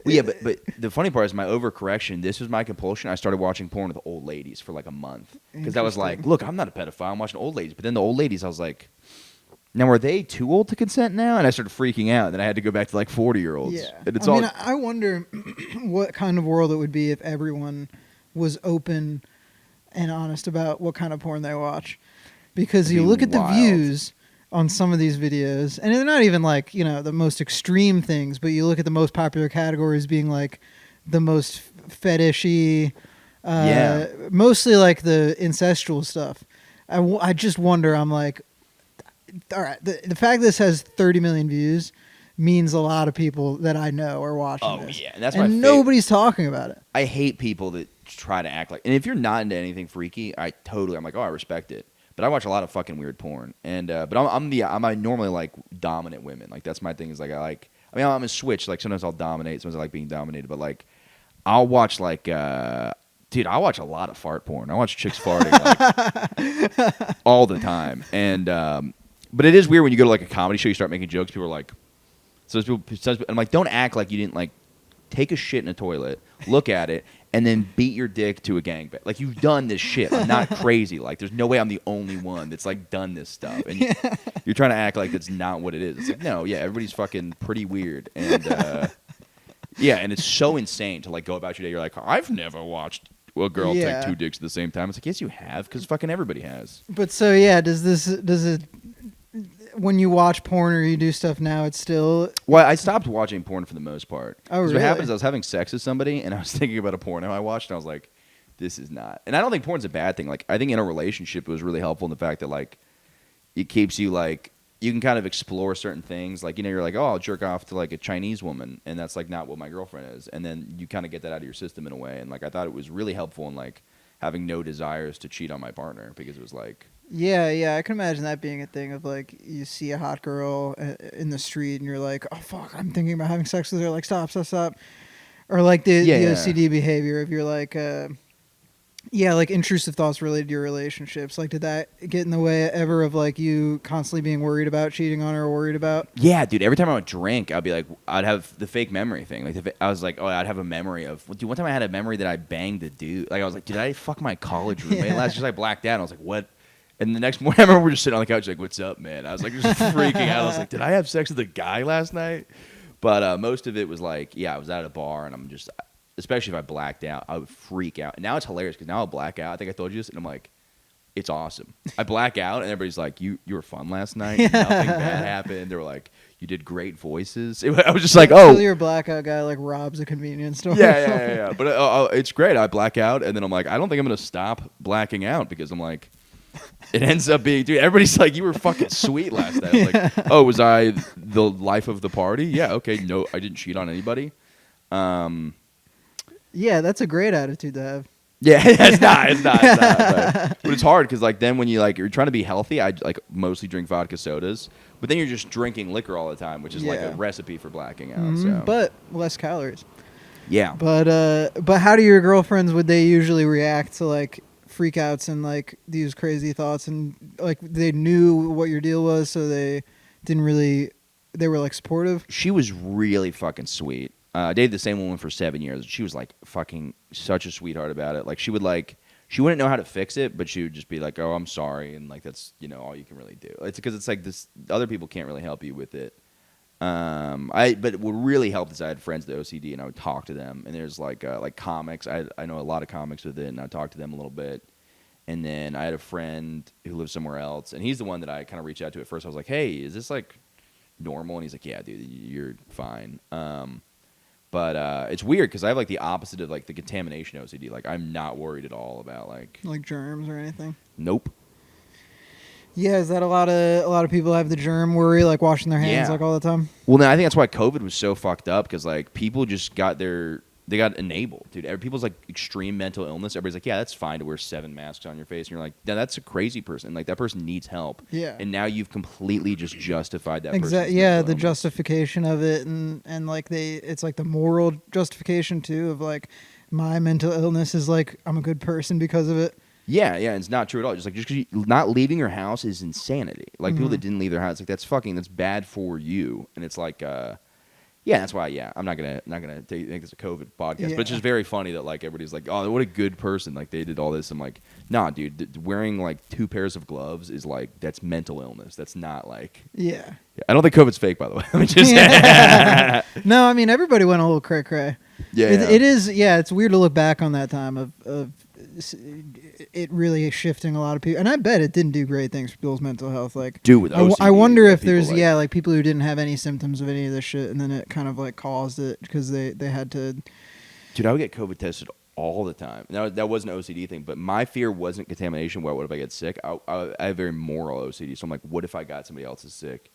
Well, yeah, but the funny part is my overcorrection. This was my compulsion. I started watching porn with old ladies for like a month because I was like, "Look, I'm not a pedophile. I'm watching old ladies." But then the old ladies, I was like, "Now are they too old to consent now?" And I started freaking out. Then I had to go back to like 40-year-olds. Yeah, And I wonder what kind of world it would be if everyone was open and honest about what kind of porn they watch. because It'd you be look at the wild. views on some of these videos, and they're not even like, the most extreme things, but you look at the most popular categories being like the most fetishy, mostly like the incestual stuff. I just wonder, I'm like, all right, the fact this has 30 million views means a lot of people that I know are watching this. Yeah, and that's and my nobody's talking about it. I hate people that try to act like, and if you're not into anything freaky, I'm like, oh, I respect it. But I watch a lot of fucking weird porn, and but I normally like dominant women. Like that's my thing. Is like I'm a switch. Like sometimes I'll dominate. Sometimes I like being dominated. But like I'll watch like dude, I watch a lot of fart porn. I watch chicks farting like all the time, and but it is weird when you go to like a comedy show, you start making jokes. People are like, I'm like, don't act like you didn't like take a shit in a toilet, look at it, and then beat your dick to a gangbang. Like, you've done this shit. I'm not crazy. Like, there's no way I'm the only one that's, like, done this stuff. And you're trying to act like that's not what it is. It's like, no, yeah, everybody's fucking pretty weird. And, yeah, and it's so insane to, like, go about your day. You're like, I've never watched a girl take two dicks at the same time. It's like, yes, you have, because fucking everybody has. But so, yeah, does it... When you watch porn or you do stuff now, it's still... Well, I stopped watching porn for the most part. Oh, really? What happens is I was having sex with somebody, and I was thinking about a porno I watched, and I was like, this is not... And I don't think porn's a bad thing. Like, I think in a relationship, it was really helpful in the fact that, like, it keeps you, like... You can kind of explore certain things. Like, you're like, oh, I'll jerk off to, like, a Chinese woman, and that's, like, not what my girlfriend is. And then you kind of get that out of your system in a way. And, like, I thought it was really helpful in, like, having no desires to cheat on my partner, because it was, like... Yeah, I can imagine that being a thing of, like, you see a hot girl in the street and you're like, oh, fuck, I'm thinking about having sex with her. Like, stop. Or, like, the OCD behavior of you're like, like, intrusive thoughts related to your relationships. Like, did that get in the way ever of, like, you constantly being worried about cheating on her or worried about? Yeah, dude, every time I would drink, I'd be like, I'd have the fake memory thing. Like, I was like, oh, I'd have a memory of, dude, one time I had a memory that I banged a dude. Like, I was like, did I fuck my college roommate last? Just, I blacked out. And I was like, what? And the next morning, I remember we're just sitting on the couch like, what's up, man? I was like, just freaking out. I was like, did I have sex with a guy last night? But most of it was like, I was at a bar, and I'm just, especially if I blacked out, I would freak out. And now it's hilarious because now I'll black out. I think I told you this, and I'm like, it's awesome. I black out, and everybody's like, you were fun last night. Nothing bad happened. They were like, you did great voices. I was just like, oh. Until your blackout guy, like, robs a convenience store. Yeah. But it's great. I black out, and then I'm like, I don't think I'm going to stop blacking out, because I'm like, it ends up being, dude, everybody's like, you were fucking sweet last night. I was like, oh, was I the life of the party? Yeah, okay, no, I didn't cheat on anybody. Yeah, that's a great attitude to have. Yeah, it's not. But it's hard because, like, then when you're trying to be healthy, I like mostly drink vodka sodas, but then you're just drinking liquor all the time, which is like a recipe for blacking out. Mm-hmm. But less calories. Yeah. But how do your girlfriends, would they usually react to, like, freakouts and, like, these crazy thoughts, and, like, they knew what your deal was, so they were, like, supportive? She was really fucking sweet. I dated the same woman for 7 years. She was, like, fucking such a sweetheart about it. Like, she wouldn't know how to fix it, but she would just be like, oh, I'm sorry, and, like, that's, all you can really do. It's because it's like this, other people can't really help you with it. But what really helped is I had friends with OCD, and I would talk to them. And there's like comics. I know a lot of comics with it, and I talked to them a little bit. And then I had a friend who lives somewhere else, and he's the one that I kind of reached out to at first. I was like, hey, is this like normal? And he's like, yeah, dude, you're fine. But it's weird because I have like the opposite of like the contamination OCD. Like, I'm not worried at all about like germs or anything. Nope. Yeah, is that a lot of people have the germ worry, like washing their hands like all the time? Well, no, I think that's why COVID was so fucked up, because like people just got enabled, dude. People's like extreme mental illness. Everybody's like, yeah, that's fine to wear 7 masks on your face, and you're like, yeah, that's a crazy person. Like, that person needs help. Yeah. And now you've completely just justified that. Exactly. Yeah, the justification of it, and like it's like the moral justification too of like, my mental illness is like, I'm a good person because of it. Yeah, it's not true at all. Just because you not leaving your house is insanity. Like, people that didn't leave their house, like, that's bad for you. And it's like, that's why, I'm not gonna make this a COVID podcast. Yeah. But it's just very funny that like everybody's like, oh, what a good person. Like, they did all this. I'm like, nah, dude, wearing like 2 pairs of gloves is like, that's mental illness. That's not like. Yeah. I don't think COVID's fake, by the way. Let me just. No, I mean, everybody went a little cray cray. Yeah. It is. Yeah, it's weird to look back on that time of it really shifting a lot of people, and I bet it didn't do great things for people's mental health. Like, Dude, with OCD, I wonder if people there's like, like people who didn't have any symptoms of any of this shit, and then it kind of like caused it because they had to. Dude, I would get COVID tested all the time. Now that was an OCD thing, but my fear wasn't contamination. What if I get sick? I have very moral OCD, so I'm like, what if I got somebody else's sick?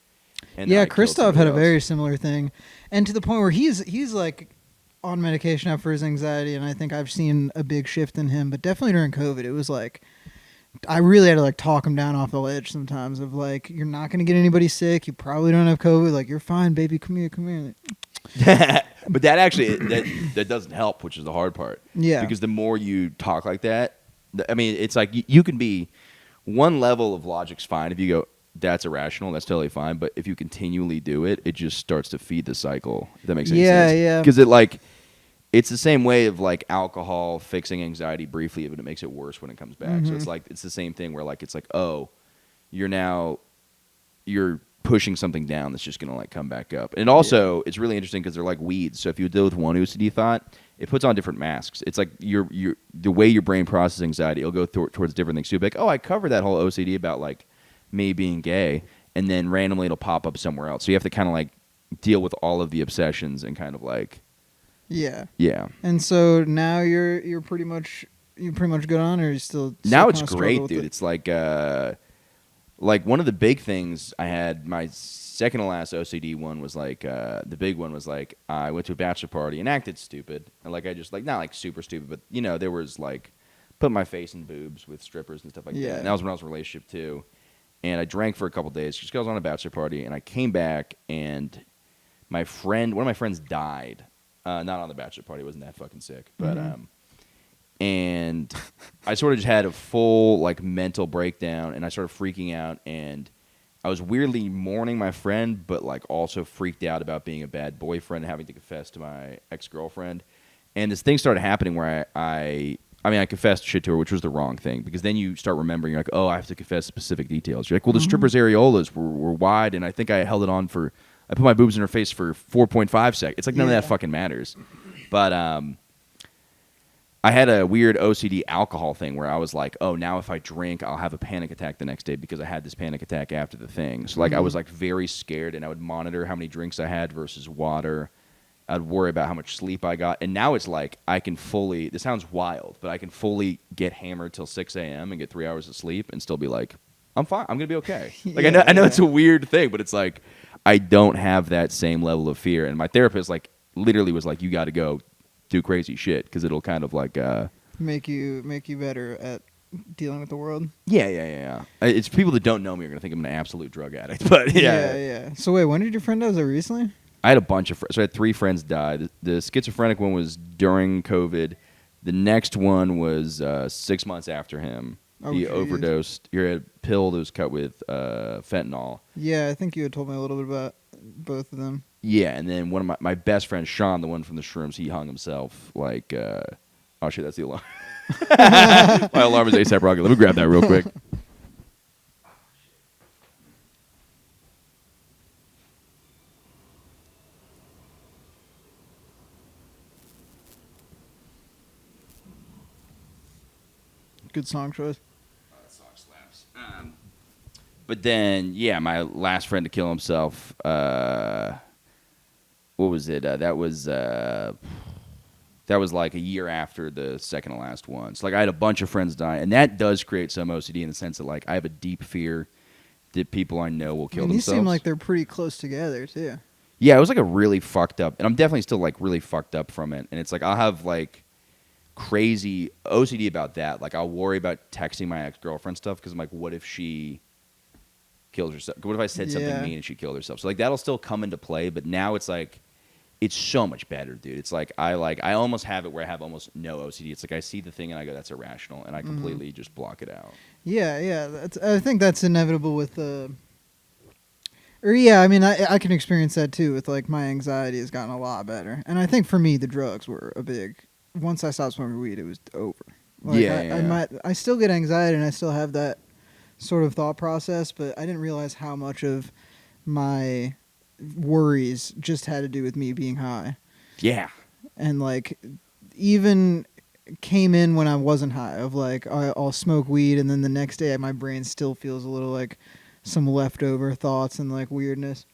And Yeah, I killed Christoph had somebody a else? very similar thing, and to the point where he's like on medication now for his anxiety, and I think I've seen a big shift in him. But definitely during COVID, it was like I really had to like talk him down off the ledge sometimes. Of like, you're not gonna get anybody sick. You probably don't have COVID. Like, you're fine, baby. Come here. But that actually that doesn't help, which is the hard part. Yeah. Because the more you talk like that, I mean, it's like you can be one level of logic's fine if you go, that's irrational, that's totally fine. But if you continually do it, it just starts to feed the cycle. If that makes any sense. Yeah. Because it's the same way of like alcohol fixing anxiety briefly, but it makes it worse when it comes back. So it's the same thing where like it's like, oh, you're pushing something down that's just gonna like come back up. And also, it's really interesting because they're like weeds. So if you deal with one OCD thought, it puts on different masks. It's like the way your brain processes anxiety, it'll go towards different things. So you'll be like, oh, I covered that whole OCD about like me being gay, and then randomly it'll pop up somewhere else. So you have to kind of like deal with all of the obsessions and kind of like Yeah. yeah. And so now you're pretty much good on, or you still Now it's kinda struggle great, with dude. it? It's like one of the big things I had, my second to last OCD one was like the big one was like I went to a bachelor party and acted stupid, and like I just like not like super stupid, but you know there was like put my face in boobs with strippers and stuff like Yeah. that. And that was when I was in a relationship too, and I drank for a couple days just because I was on a bachelor party, and I came back and one of my friends died, not on the bachelor party, wasn't that fucking sick, but and I sort of just had a full like mental breakdown, and I started freaking out, and I was weirdly mourning my friend, but like also freaked out about being a bad boyfriend and having to confess to my ex-girlfriend. And this thing started happening where I confessed shit to her, which was the wrong thing, because then you start remembering, you're like, oh, I have to confess specific details. You're like, well, the stripper's areolas were wide, and I think I held it on I put my boobs in her face for 4.5 seconds. It's like none of that fucking matters. But I had a weird OCD alcohol thing where I was like, oh, now if I drink, I'll have a panic attack the next day because I had this panic attack after the thing. So like I was like very scared, and I would monitor how many drinks I had versus water. I'd worry about how much sleep I got. And now it's like I can fully, this sounds wild, but I can fully get hammered till 6 a.m. and get 3 hours of sleep and still be like, I'm fine. I'm going to be okay. Like I know it's a weird thing, but it's like I don't have that same level of fear. And my therapist like literally was like, you got to go do crazy shit because it'll kind of like make you better at dealing with the world. Yeah. It's people that don't know me are gonna think I'm an absolute drug addict, but Yeah. So wait, when did your friend die? Was it recently? I had a bunch of friends. So I had 3 friends die. The schizophrenic one was during COVID. The next one was 6 months after him. Oh, He geez. overdosed. He had a pill that was cut with fentanyl. Yeah, I think you had told me a little bit about both of them. Yeah, and then one of my best friends, Sean, the one from the shrooms, he hung himself. Like, oh shit, that's the alarm. My alarm is ASAP Rocky. Let me grab that real quick. Good song choice. That song slaps. But then, yeah, my last friend to kill himself. What was it? That was like a year after the second to last one. So like I had a bunch of friends die, and that does create some OCD in the sense that like I have a deep fear that people I know will kill These themselves. seem like they're pretty close together too. Yeah, it was like a really fucked up, and I'm definitely still like really fucked up from it. And it's like I'll have like crazy OCD about that. Like I'll worry about texting my ex-girlfriend stuff because I'm like, what if she kills herself? What if I said something mean and she killed herself? So like that'll still come into play, but now it's like it's so much better, dude. It's like I almost have it where I have almost no OCD. It's like I see the thing and I go, that's irrational, and I completely just block it out. Yeah. I think that's inevitable with I mean, I can experience that too. With like my anxiety has gotten a lot better, and I think for me the drugs were a big. Once I stopped smoking weed, it was over. Like, I still get anxiety, and I still have that sort of thought process, but I didn't realize how much of my worries just had to do with me being high. Yeah. And like even came in when I wasn't high. Of like I'll smoke weed and then the next day my brain still feels a little like some leftover thoughts and like weirdness.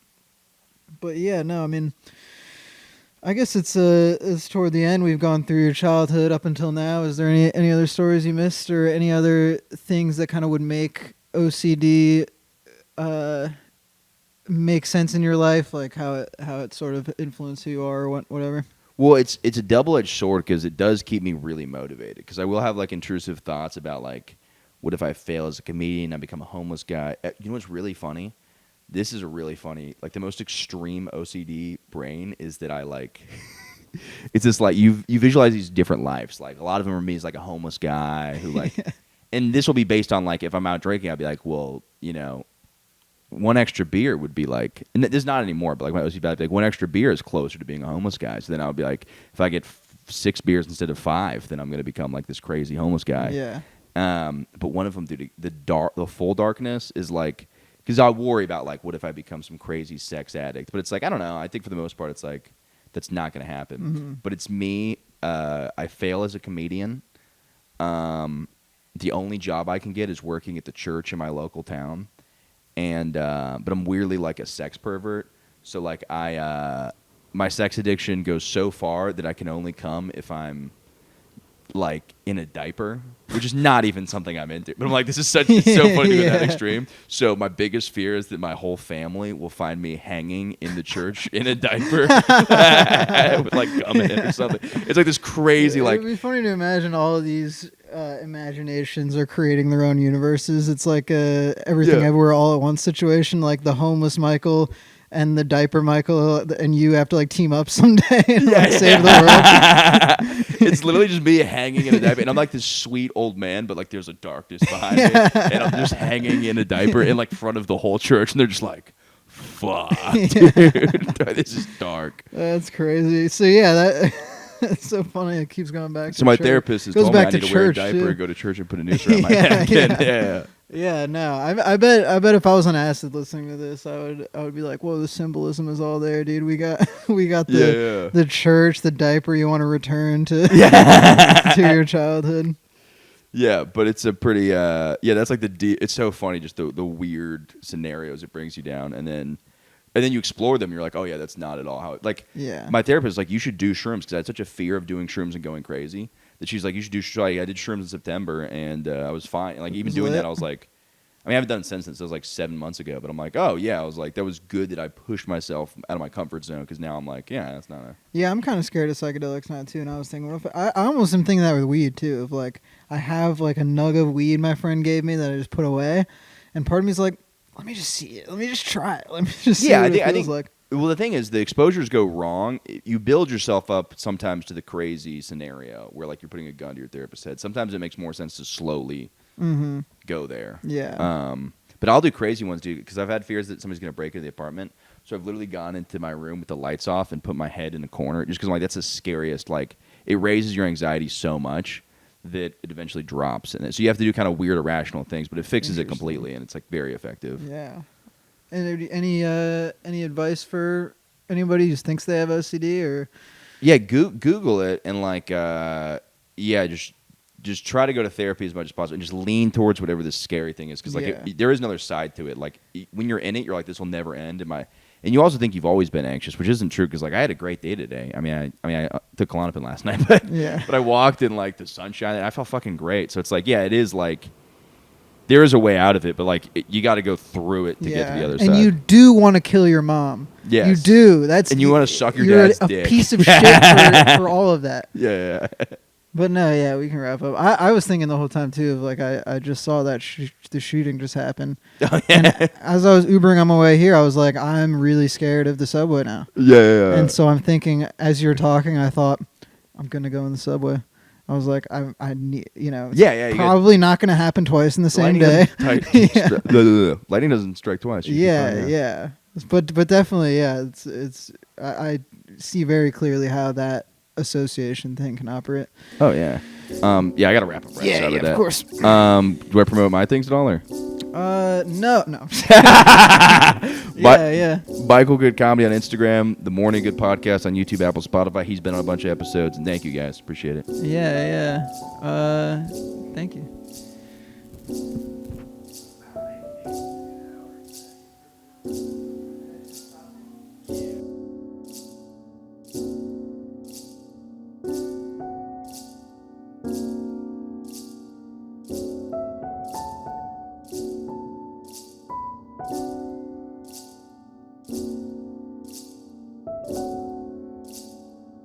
But yeah, no, I mean, I guess it's toward the end. We've gone through your childhood up until now. Is there any other stories you missed or any other things that kind of would make OCD make sense in your life, like how it sort of influenced who you are or whatever? Well, it's a double-edged sword because it does keep me really motivated. Because I will have like intrusive thoughts about like, what if I fail as a comedian? I become a homeless guy. You know what's really funny? This is a really funny, like the most extreme OCD brain is that I like. It's just like you visualize these different lives. Like a lot of them are me as like a homeless guy who like, and this will be based on like if I'm out drinking, I'll be like, well, you know, one extra beer would be like, and there's not anymore, but like my OCD, I'd be like one extra beer is closer to being a homeless guy. So then I would be like, if I get 6 beers instead of 5, then I'm gonna become like this crazy homeless guy. Yeah. But one of them, dude, the full darkness is like, because I worry about like, what if I become some crazy sex addict? But it's like, I don't know. I think for the most part, it's like that's not gonna happen. Mm-hmm. But it's me. I fail as a comedian. The only job I can get is working at the church in my local town. And but I'm weirdly like a sex pervert, so like my sex addiction goes so far that I can only come if I'm like in a diaper, which is not even something I'm into. But I'm like, this is so funny to be that extreme. So my biggest fear is that my whole family will find me hanging in the church in a diaper with like gum in it or something. It's like this crazy like. It'd be funny to imagine all of these imaginations are creating their own universes. It's like everything everywhere all at once situation, like the homeless Michael and the diaper Michael, and you have to like team up someday and save the world. It's literally just me hanging in a diaper, and I'm like this sweet old man, but like there's a darkness behind me, and I'm just hanging in a diaper in like front of the whole church, and they're just like, "Fuck, dude, this is dark." That's crazy. So yeah, that. It's so funny. It keeps going back. So my therapist has told me I need to wear a diaper and go to church and put a noose around my neck. Yeah, no. I bet if I was on acid listening to this, I would be like, whoa, the symbolism is all there, dude. We got the church, the diaper you want to return to to your childhood. Yeah, but it's a pretty that's like it's so funny just the weird scenarios it brings you down, and then you explore them and you're like, oh yeah, that's not at all how it, like my therapist is like, you should do shrooms, because I had such a fear of doing shrooms and going crazy that she's like, you should do shrooms. I did shrooms in September and I was fine. Like even doing that, I was like, I mean, I haven't done it since it was like 7 months ago, but I'm like, oh yeah, I was like, that was good that I pushed myself out of my comfort zone, because now I'm like, yeah, that's not a... Yeah, I'm kind of scared of psychedelics now too, and I was thinking, what if I almost am thinking that with weed too, of like, I have like a nug of weed my friend gave me that I just put away, and part of me is like, let me just see it. Let me just try it. Let me just see what it feels like. Well, the thing is, the exposures go wrong. You build yourself up sometimes to the crazy scenario where, like, you're putting a gun to your therapist's head. Sometimes it makes more sense to slowly go there. Yeah. But I'll do crazy ones, dude, because I've had fears that somebody's going to break into the apartment. So I've literally gone into my room with the lights off and put my head in the corner, just because I'm like, that's the scariest. Like, it raises your anxiety so much that it eventually drops. And so you have to do kind of weird, irrational things, but it fixes it completely, and it's like very effective. Yeah. And any advice for anybody who thinks they have OCD or? Yeah, Google it and like just try to go to therapy as much as possible and just lean towards whatever this scary thing is, because like there is another side to it. Like when you're in it, you're like, this will never end. And you also think you've always been anxious, which isn't true, because like I had a great day today. I mean, I took Klonopin last night, but I walked in like the sunshine and I felt fucking great. So it's like, yeah, it is like there is a way out of it, but like you got to go through it to get to the other side. And you do want to kill your mom. Yes. You do. And you want to suck your dad's dick. You're a piece of shit for all of that. Yeah. But no, we can wrap up. I was thinking the whole time too of like I just saw that the shooting just happened. Oh, yeah. And as I was Ubering on my way here, I was like, I'm really scared of the subway now. Yeah. And so I'm thinking, as you're talking, I thought, I'm gonna go in the subway. I was like, I need, it's probably not gonna happen twice in the same day. Lightning doesn't strike twice. Yeah. But definitely, it's I see very clearly how that association thing can operate. Oh yeah. I gotta wrap up. Of course. Do I promote my things at all, or? No. Yeah. Michael Good Comedy on Instagram, The Morning Good Podcast on YouTube, Apple, Spotify. He's been on a bunch of episodes, and thank you guys. Appreciate it. Yeah. Thank you.